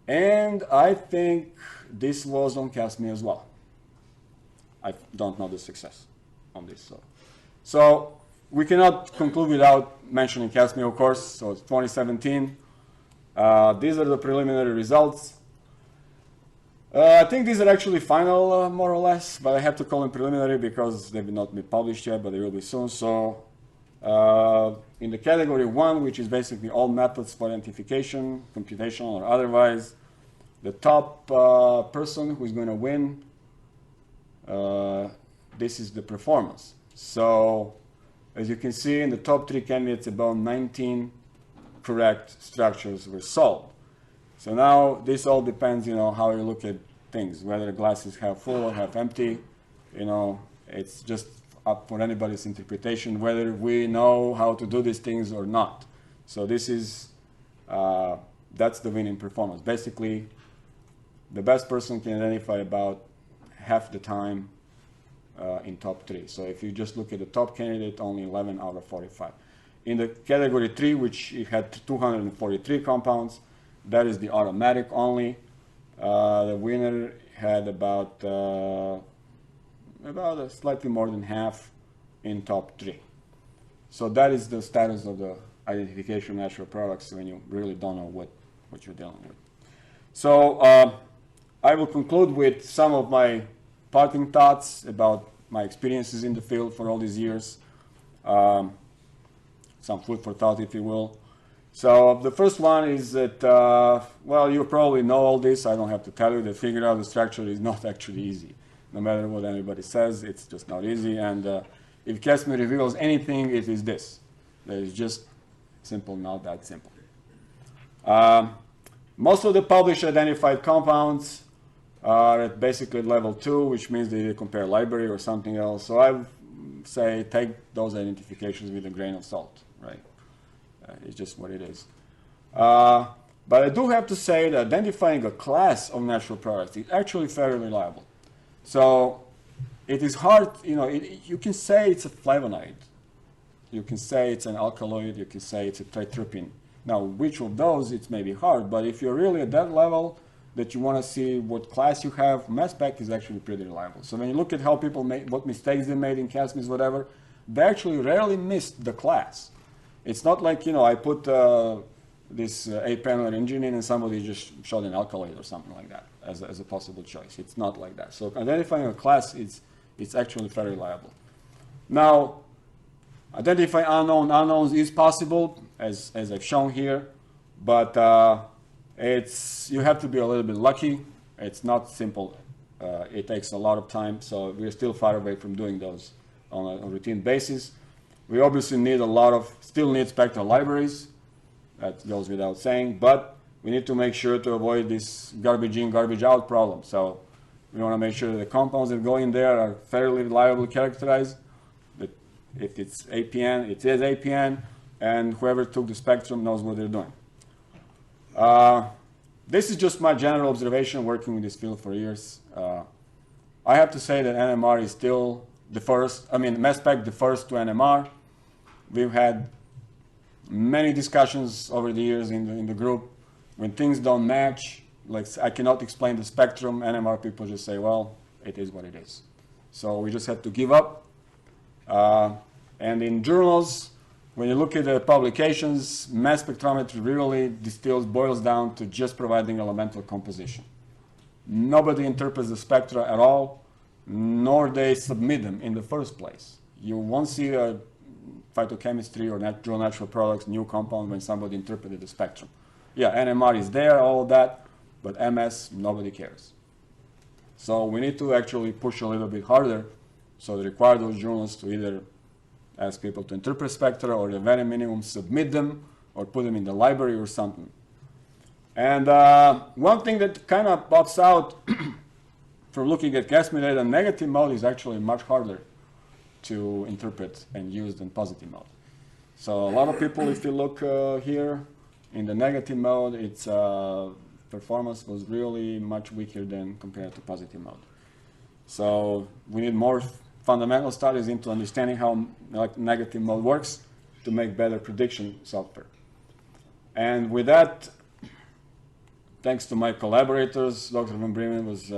And I think this was on CASME as well. I don't know the success on this. So we cannot conclude without mentioning CASME, of course. So it's 2017. These are the preliminary results. I think these are actually final, more or less, but I have to call them preliminary because they've not been published yet, but they will be soon. So in the category 1, which is basically all methods for identification, computational or otherwise, the top person who is going to win, this is the performance. So as you can see, in the top 3 candidates, about 19 correct structures were solved. So now this all depends, how you look at things, whether the glass is half full or half empty. It's just up for anybody's interpretation, whether we know how to do these things or not. So this is, that's the winning performance. Basically, the best person can identify about half the time in top 3. So if you just look at the top candidate, only 11 out of 45. In the category 3, which it had 243 compounds, that is the automatic only. The winner had about slightly more than half in top 3. So that is the status of the identification of natural products when you really don't know what you're dealing with. So I will conclude with some of my parting thoughts about my experiences in the field for all these years. Some food for thought, if you will. So the first one is that, well, you probably know all this. I don't have to tell you that figuring out the structure is not actually easy. No matter what anybody says, it's just not easy. And if Casimir reveals anything, it is this. That is just simple, not that simple. Most of the published identified compounds are at basically level 2, which means they compare library or something else. So I say take those identifications with a grain of salt, right? It's just what it is. But I do have to say that identifying a class of natural products is actually fairly reliable. So it is hard, you can say it's a flavonoid. You can say it's an alkaloid. You can say it's a tritrypin. Now, which of those, it's maybe hard. But if you're really at that level that you want to see what class you have, mass spec is actually pretty reliable. So when you look at how people make, what mistakes they made in Casimir, whatever, they actually rarely missed the class. It's not like, I put this 8-panel engine in and somebody just showed an alkaloid or something like that as a possible choice. It's not like that. So identifying a class, it's actually very reliable. Now, identifying unknowns is possible, as I've shown here, but you have to be a little bit lucky. It's not simple. It takes a lot of time, so we're still far away from doing those on a routine basis. We obviously need still need spectral libraries. That goes without saying, but we need to make sure to avoid this garbage in, garbage out problem. So we want to make sure that the compounds that go in there are fairly reliably characterized. That if it's APN, it is APN, and whoever took the spectrum knows what they're doing. This is just my general observation working in this field for years. I have to say that NMR is still the first, mass spec defers to NMR. We've had many discussions over the years in the group. When things don't match, like I cannot explain the spectrum, NMR people just say, well, it is what it is. So we just have to give up. And in journals, when you look at the publications, mass spectrometry really boils down to just providing elemental composition. Nobody interprets the spectra at all, nor they submit them in the first place. You won't see a phytochemistry or natural products, new compound when somebody interpreted the spectrum. Yeah, NMR is there, all of that, but MS, nobody cares. So we need to actually push a little bit harder, so they require those journals to either ask people to interpret spectra or the very minimum submit them or put them in the library or something. And one thing that kind of pops out from looking at Casimir data, negative mode is actually much harder to interpret and use than positive mode. So a lot of people, if you look here in the negative mode, its performance was really much weaker than compared to positive mode. So we need more fundamental studies into understanding how negative mode works to make better prediction software. And with that, thanks to my collaborators, Dr. Van Bremen was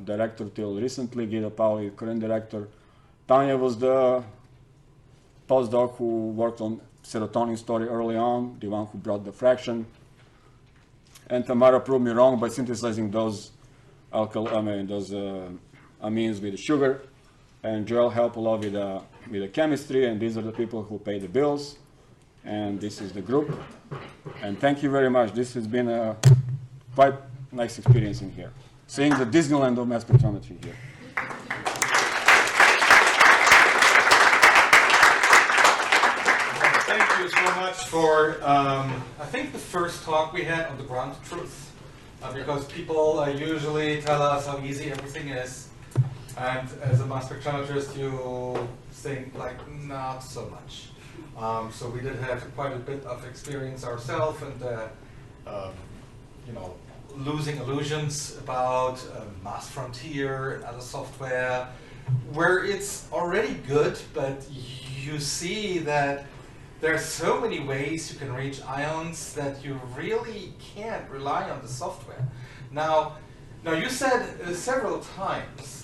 director till recently, Guido Pauli, current director. Tanya was the postdoc who worked on serotonin story early on, the one who brought the fraction. And Tamara proved me wrong by synthesizing those those amines with the sugar, and Joel helped a lot with the chemistry, and these are the people who pay the bills, and this is the group. And thank you very much. This has been a quite nice experience in here, seeing the Disneyland of mass spectrometry here. Thank you so much for, I think, the first talk we had on the ground truth. Because people usually tell us how easy everything is. And as a mass spectrometrist, you think, like, not so much. So we did have quite a bit of experience ourselves and, losing illusions about Mass Frontier and other software, where it's already good, but you see that there are so many ways you can reach ions that you really can't rely on the software. Now you said several times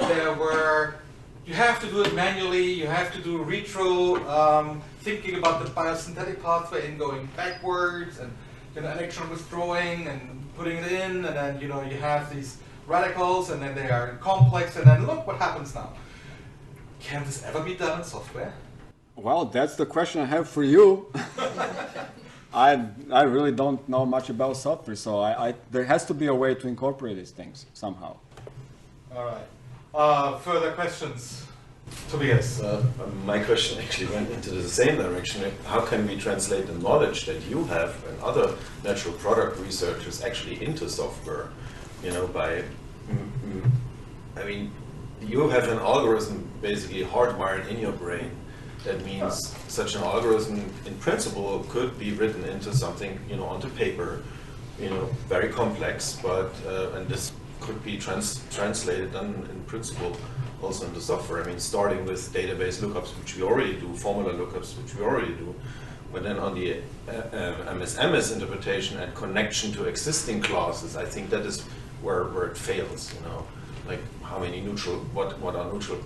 you have to do it manually, you have to do retro thinking about the biosynthetic pathway and going backwards, and electron withdrawing and putting it in, and then you have these radicals, and then they are complex, and then look what happens now. Can this ever be done in software? Well, that's the question I have for you. I really don't know much about software, so there has to be a way to incorporate these things somehow. All right. Further questions? Tobias. My question actually went into the same direction. How can we translate the knowledge that you have and other natural product researchers actually into software? You have an algorithm basically hardwired in your brain. That means such an algorithm, in principle, could be written into something, onto paper, very complex, but and this could be translated in principle also into software. Starting with database lookups, which we already do, formula lookups, which we already do, but then on the MS interpretation and connection to existing classes, I think that is where it fails. Like how many what are neutral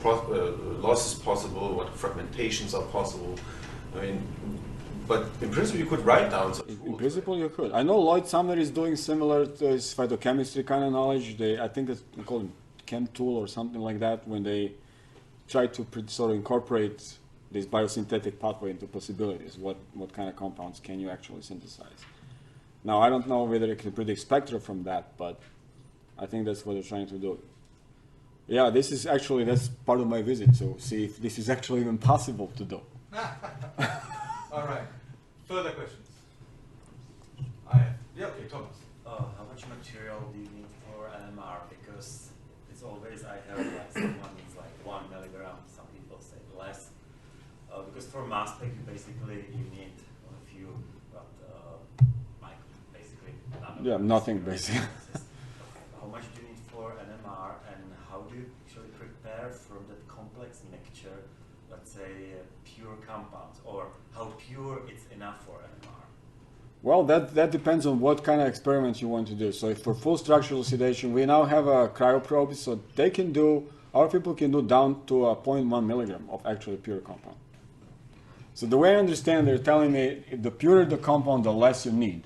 losses possible, what fragmentations are possible. But in principle you could write down some In principle you could. I know Lloyd Sumner is doing similar to his phytochemistry kind of knowledge. I think it's called ChemTool or something like that, when they try to sort of incorporate this biosynthetic pathway into possibilities. What kind of compounds can you actually synthesize? Now I don't know whether it can predict spectra from that, but I think that's what they're trying to do. Yeah, that's part of my visit, to see if this is actually even possible to do. All right. Further questions? Yeah, okay, Thomas. How much material do you need for NMR? Because it's always, I heard like someone is like 1 milligram, some people say less. Because for mass spec, you need a few, but basically none. Yeah, nothing basically. How much do you need for NMR, and how do you actually prepare from that complex mixture, let's say pure compounds, or how pure it's enough for NMR? Well, that depends on what kind of experiments you want to do. So if for full structural elucidation, we now have a cryoprobe, so our people can do down to a 0.1 milligram of actually pure compound. So the way I understand, they're telling me the purer the compound, the less you need.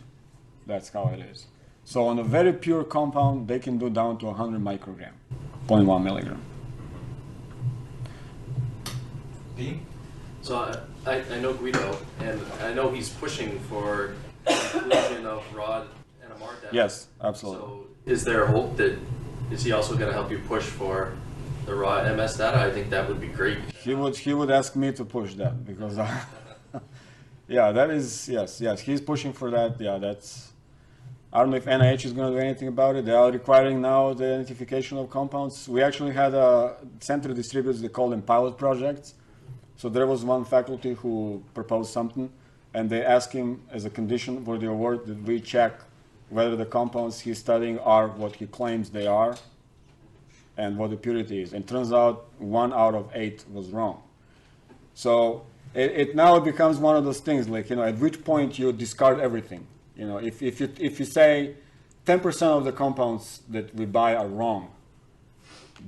That's how it is. So on a very pure compound, they can do down to 100 microgram, 0.1 milligram. Dean? So I know Guido, and I know he's pushing for inclusion of raw NMR data. Yes, absolutely. So is there hope is he also going to help you push for the raw MS data? I think that would be great. He would ask me to push that, because yeah, that is, yes, he's pushing for that. Yeah, I don't know if NIH is going to do anything about it. They are requiring now the identification of compounds. We actually had a center distributors, they call them pilot projects. So there was one faculty who proposed something, and they asked him as a condition for the award that we check whether the compounds he's studying are what he claims they are and what the purity is. And turns out 1 out of 8 was wrong. So it now becomes one of those things, like, at which point you discard everything. If you say 10% of the compounds that we buy are wrong,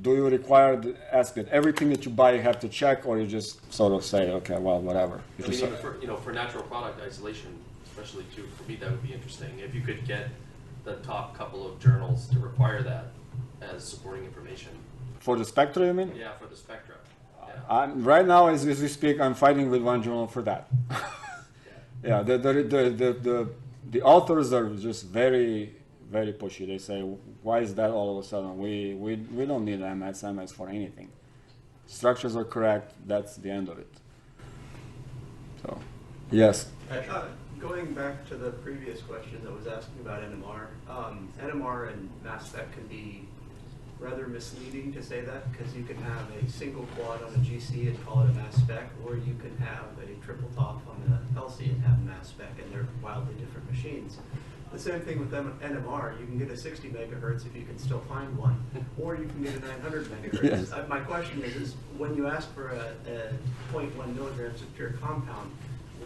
do you ask that everything that you buy you have to check, or you just sort of say, okay, well, whatever? I mean, for natural product isolation, especially for me, that would be interesting. If you could get the top couple of journals to require that as supporting information? For the spectra, you mean? Yeah, for the spectra. Yeah. Right now, as we speak, I'm fighting with one journal for that. Yeah, the authors are just very, very pushy. They say, why is that all of a sudden? We don't need MS for anything. Structures are correct, that's the end of it. So, yes. Going back to the previous question that was asking about NMR, NMR and mass spec can be rather misleading to say that, because you can have a single quad on a GC and call it a mass spec, or you can have a triple top on a LC and have mass spec, and they're wildly different machines. The same thing with NMR. You can get a 60 megahertz if you can still find one, or you can get a 900 megahertz. Yes. My question is when you ask for a 0.1 milligrams of pure compound,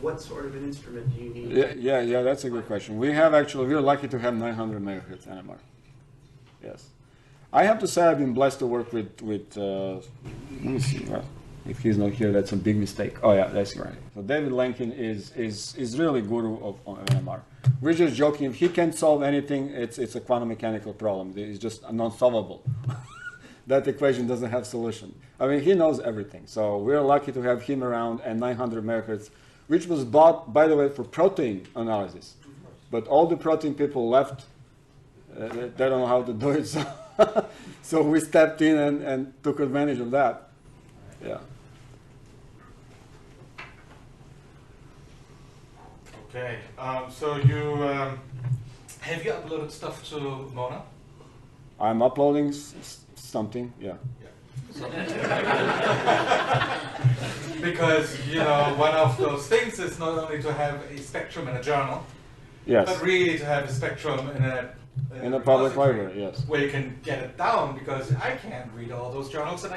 what sort of an instrument do you need? Yeah, that's a good question. We're lucky to have 900 megahertz NMR. Yes. I have to say I've been blessed to work with let me see, well, if he's not here, that's a big mistake. Oh yeah, that's right. So David Lankin is really guru of NMR. We're just joking. If he can't solve anything, it's a quantum mechanical problem. It's just non-solvable. That equation doesn't have solution. I mean, he knows everything. So we're lucky to have him around, and 900 megahertz, which was bought, by the way, for protein analysis. But all the protein people left. They don't know how to do it. So, so we stepped in and took advantage of that. Yeah. Okay. So you have you uploaded stuff to Mona? I'm uploading something. Yeah. Because one of those things is not only to have a spectrum in a journal, Yes. but really to have a spectrum in a public repository library. Yes. where you can get it down, because I can't read all those journals, and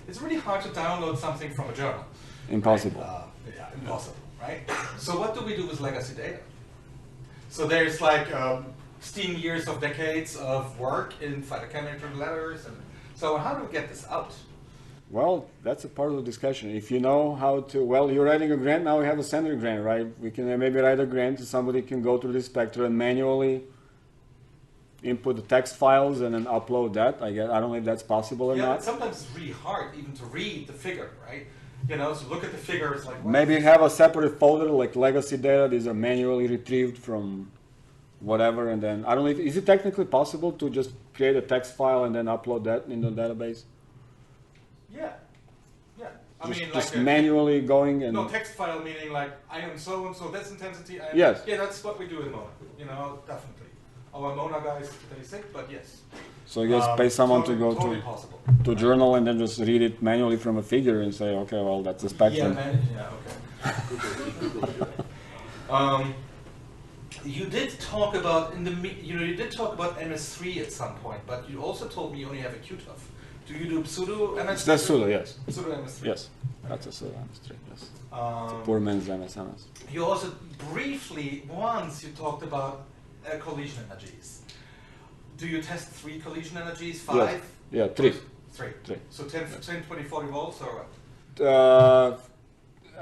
it's really hard to download something from a journal. Impossible. Yeah, impossible, right? So what do we do with legacy data? So there's like 16 years of decades of work in phytochemical letters, and so how do we get this out? Well, that's a part of the discussion. If you know how to, well, you're writing a grant, now we have a standard grant, right? We can maybe write a grant, somebody can go through the spectrum and manually input the text files and then upload that. I don't know if that's possible or Yeah, not. but sometimes it's really hard even to read the figure, right? So look at the figures like... Maybe have a separate folder like legacy data. These are manually retrieved from whatever, and then, I don't know, is it technically possible to just create a text file and then upload that in the database? Yeah. I mean, Just like manually going and... no, text file meaning like I am so and so this intensity. Yes. Yeah, that's what we do in Mona. Definitely. Our Mona guys today sick, but yes. So you guys pay someone to go totally possible. to journal and then just read it manually from a figure and say, okay, well, that's a spectrum. Okay. You did talk about you did talk about MS3 at some point, but you also told me you only have a QTOF. Do you do pseudo MS3? That's pseudo, yes. Pseudo MS3. Yes, that's a pseudo MS3, yes. It's a Um, poor man's MS. You also briefly once you talked about collision energies. Do you test 3 collision energies? 5? Yes. Yeah, 3. 3. So 10, 20, 40 volts or what?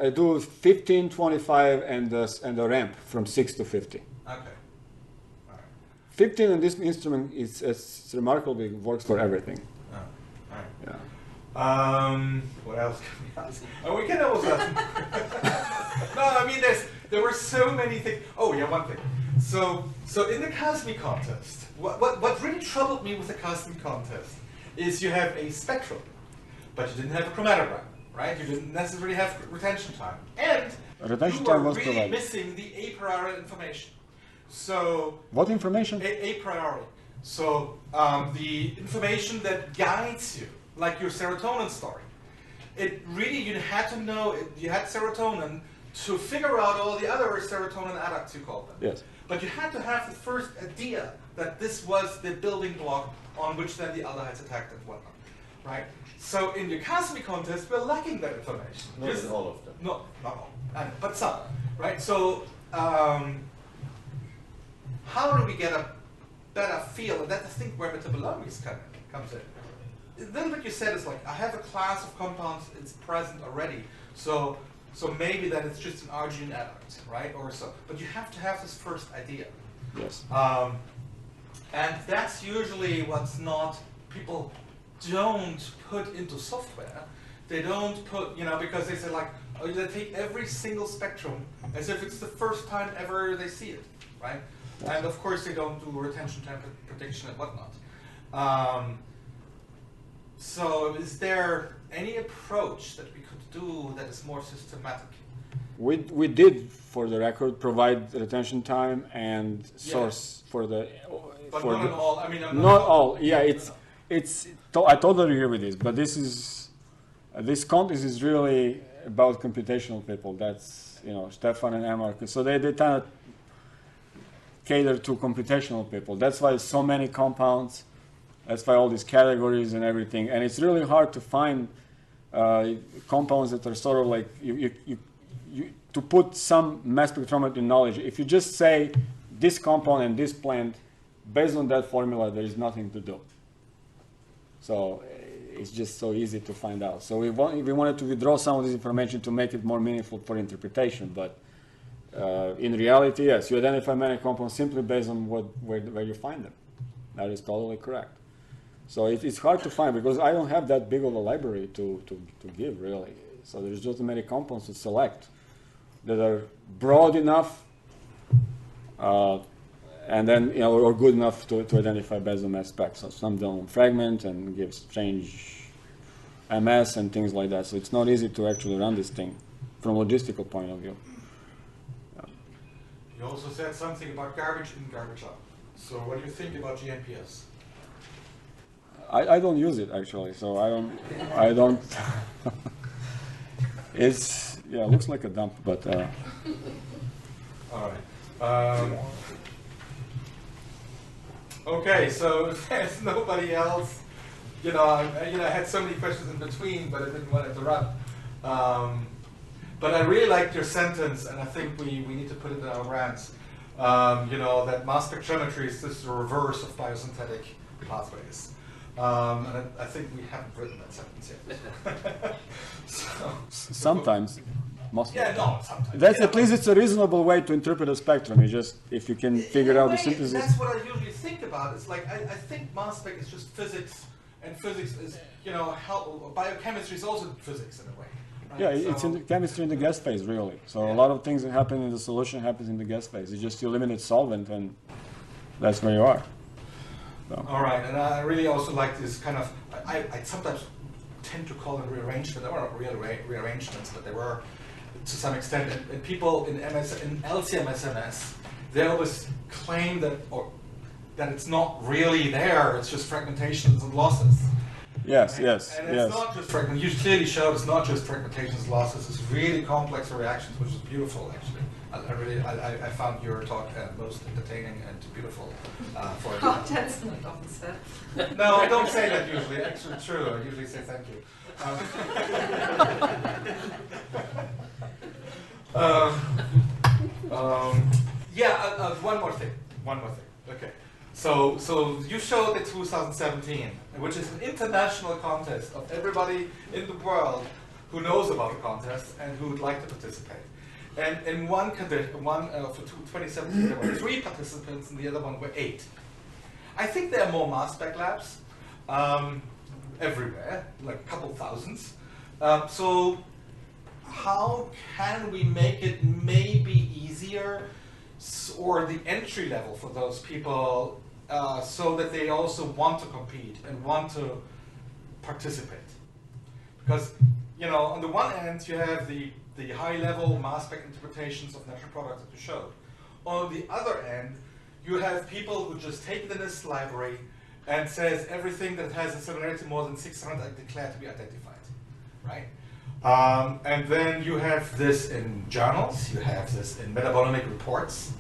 I do 15, 25, and the ramp from 6 to 50. Okay. All right. 15 in this instrument it's remarkable. It works for everything. Oh, all right. Yeah. What else can we ask? Oh, we can also. No, I mean, there were so many things. Oh, yeah, one thing. So in the Cosmic contest, what really troubled me with the Cosmic contest is you have a spectrum, but you didn't have a chromatogram, right? You didn't necessarily have retention time, and Retention you time were was really provided. missing the a priori information. So What information? a priori. So the information that guides you, like your serotonin story. It really, you had to know, you had serotonin to figure out all the other serotonin adducts, you call them. Yes. But you had to have the first idea that this was the building block on which then the aldehydes attacked and whatnot, right? So in the Cosmic contest, we're lacking that information. Not in all of them. No, not all, but some, right? So how do we get a better feel? And that's the thing where metabolomics comes in. A little bit you said is like, I have a class of compounds, it's present already, so maybe then it's just an arginine adduct, right? Or so. But you have to have this first idea. Yes. And that's usually what's not, people don't put into software. They don't put, because they say like, oh, they take every single spectrum as if it's the first time ever they see it, right? And of course they don't do retention time prediction and whatnot. So is there any approach that we could do that is more systematic? We did, for the record, provide retention time and source for the. But for not the, at all. I mean, not all. Yeah, it's. I totally agree with this, but this contest is really about computational people. That's Stefan and Emma. So they kind of cater to computational people. That's why so many compounds. That's why all these categories and everything. And it's really hard to find compounds that are sort of like to put some mass spectrometry knowledge. If you just say this compound and this plant, based on that formula, there is nothing to do. So it's just so easy to find out. So we wanted to withdraw some of this information to make it more meaningful for interpretation. But in reality, yes, you identify many compounds simply based on where you find them. That is totally correct. So it's hard to find because I don't have that big of a library to give, really. So there's just many compounds to select that are broad enough and then, or good enough to identify based on mass spec. So some don't fragment and give strange MS and things like that. So it's not easy to actually run this thing from a logistical point of view. You also said something about garbage in, garbage out. So what do you think about GNPS? I don't use it actually, so I don't. It looks like a dump, but. All right. Okay, so if there's nobody else, I had so many questions in between, but I didn't want to interrupt. But I really liked your sentence, and I think we need to put it in our brands. That mass spectrometry is just the reverse of biosynthetic pathways. And I think we haven't written that sentence yet. Sometimes. Sometimes. That's at least it's a reasonable way to interpret a spectrum. It's just if you can figure out the synthesis. That's what I usually think about. It's like I think mass spec is just physics, and physics is biochemistry is also physics in a way. Right? Yeah, it's in the chemistry in the gas phase, really. So a lot of things that happen in the solution happens in the gas phase. It's just you eliminate solvent, and that's where you are. So. All right, and I really also like this kind of. I sometimes tend to call them rearrangements. They weren't real rearrangements, but they were to some extent. And people in LCMS, they always claim that it's not really there. It's just fragmentations and losses. Yes, And it's not just fragment. You clearly showed it's not just fragmentations, losses. It's really complex reactions, which is beautiful, actually. I found your talk most entertaining and beautiful. For That's not often said. No, I don't say that usually. Actually, true. I usually say thank you. One more thing. Okay. So you showed the 2017, which is an international contest of everybody in the world who knows about the contest and who would like to participate. And in one for 2017, there were 3 participants, and the other one were 8. I think there are more mass spec labs everywhere, like a couple thousands. So how can we make it maybe easier or the entry level for those people so that they also want to compete and want to participate? Because, on the one hand, you have the high-level mass spec interpretations of natural products that you showed. On the other end, you have people who just take the NIST library and says everything that has a similarity more than 600 are declared to be identified, right? And then you have this in journals, you have this in metabolomic reports,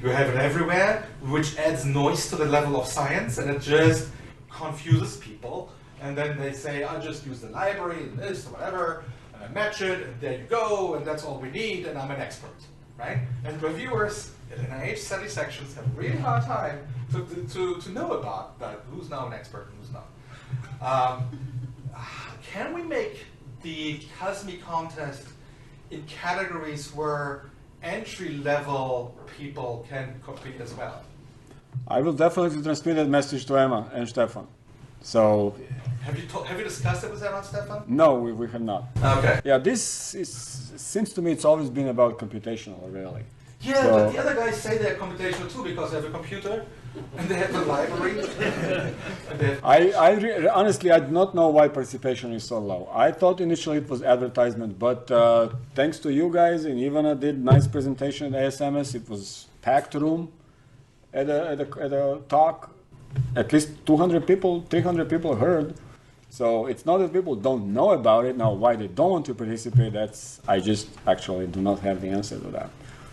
you have it everywhere, which adds noise to the level of science, and it just confuses people. And then they say, I just use the library and this or whatever, and I match it, and there you go, and that's all we need, and I'm an expert, right? And reviewers in NIH study sections have a really hard time to know about that, who's now an expert and who's not. Can we make the CASME contest in categories where entry-level people can compete as well? I will definitely transmit that message to Emma and Stefan. So, Have you discussed it with Emma and Stefan? no, we have not. Okay. Yeah, seems to me it's always been about computational, really. Yeah, So- but the other guys say they're computational too because they have a computer and they have a library. And they have Honestly, I do not know why participation is so low. I thought initially it was advertisement, but thanks to you guys, and Ivana did nice presentation at ASMS. It was packed room at a talk. At least 200 people, 300 people heard. So it's not that people don't know about it. Now, why they don't want to participate, I just actually do not have the answer to that.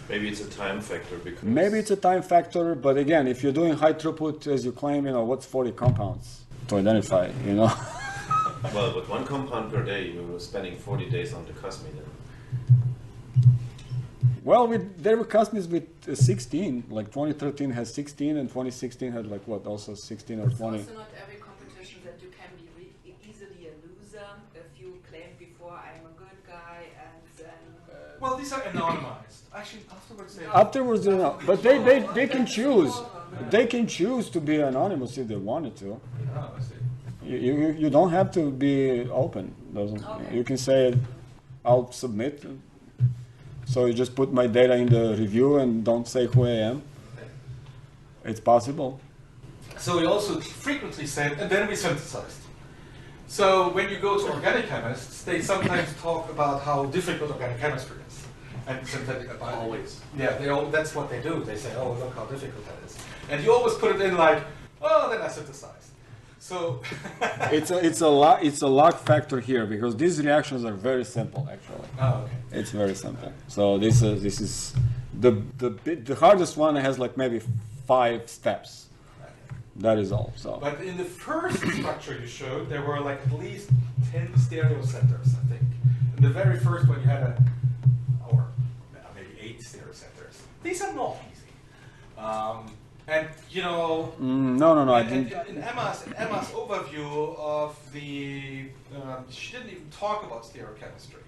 Maybe it's a time factor because Maybe it's a time factor, but again, if you're doing high throughput, as you claim, what's 40 compounds to identify, well, with one compound per day, you're spending 40 days on the cosmid. Well, there were cosmids with 16, like 2013 has 16, and 2016 had also 16 or It's 20. also not every competition that you can be easily a loser if you claim before I'm a good guy and then. well, these are anonymized. Actually, afterwards Afterwards, but they can choose. They can choose to be anonymous if they wanted to. Oh, I see. You don't have to be open. Okay. You can say, I'll submit. So you just put my data in the review and don't say who I am. It's possible. So we also frequently say, and then we synthesized. So when you go to organic chemists, they sometimes talk about how difficult organic chemistry is. And synthetic biology. Always. Yeah, that's what they do. They say, oh, look how difficult that is. And you always put it in like, oh, then I synthesized. So It's a luck factor here because these reactions are very simple actually. oh, okay. It's very simple. So this is the hardest one has like maybe 5 steps. That is all. So But in the first structure you showed, there were like at least 10 stereo centers, I think. In the very first one, you had or maybe 8 stereo centers. These are not easy. And no, I and didn't. in Emma's overview of the, she didn't even talk about stereochemistry,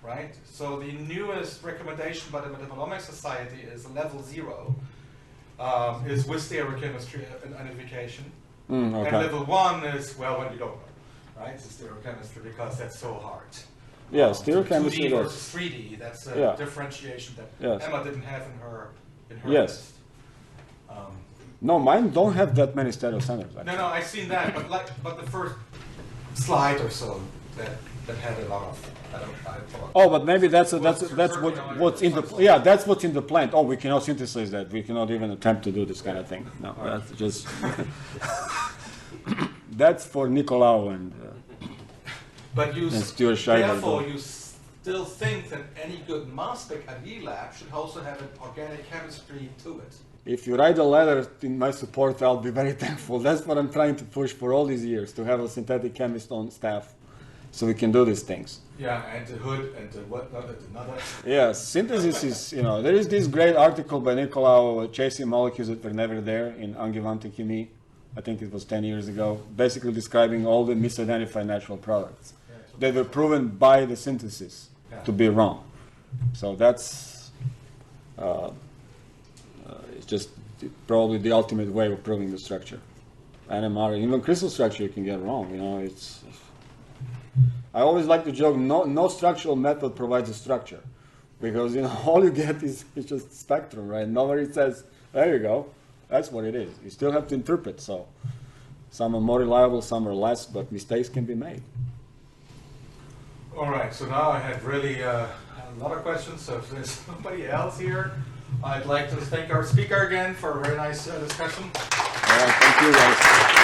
right? So the newest recommendation by the Metabolomics Society is level 0. Is with stereochemistry and identification. And Okay. level 1 is, well, when you don't know, right? It's stereochemistry because that's so hard. Yeah, 2D stereochemistry. versus 3D, that's a Yeah. differentiation that Yes. Emma didn't have in her Yes. list. No, mine don't have that many stereo centers. Actually. No, I've seen that, but the first slide or so that had a lot of, I thought. Oh, but maybe that's certainly what's in the that's what's in the plant. Oh, we cannot synthesize that. We cannot even attempt to do this kind of thing. No, that's just that's for Nicolau and But you, And Stuart Schreiber, therefore, though. you still think that any good mass spec AD lab should also have an organic chemistry to it. if you write a letter in my support, I'll be very thankful. That's what I'm trying to push for all these years, to have a synthetic chemist on staff, so we can do these things. Yeah, and the hood and the whatnot and another. Yes, synthesis is, there is this great article by Nicolau chasing molecules that were never there in Angewandte Chemie. I think it was 10 years ago, basically describing all the misidentified natural products that were proven by the synthesis to be wrong. So that's it's just probably the ultimate way of proving the structure. NMR, even crystal structure, you can get wrong. It's. I always like to joke, no structural method provides a structure, because all you get is just spectrum, right? Nobody says, there you go, that's what it is. You still have to interpret. So some are more reliable, some are less, but mistakes can be made. All right, so now I have really a lot of questions. So if there's nobody else here, I'd like to thank our speaker again for a very nice discussion. All right, thank you guys.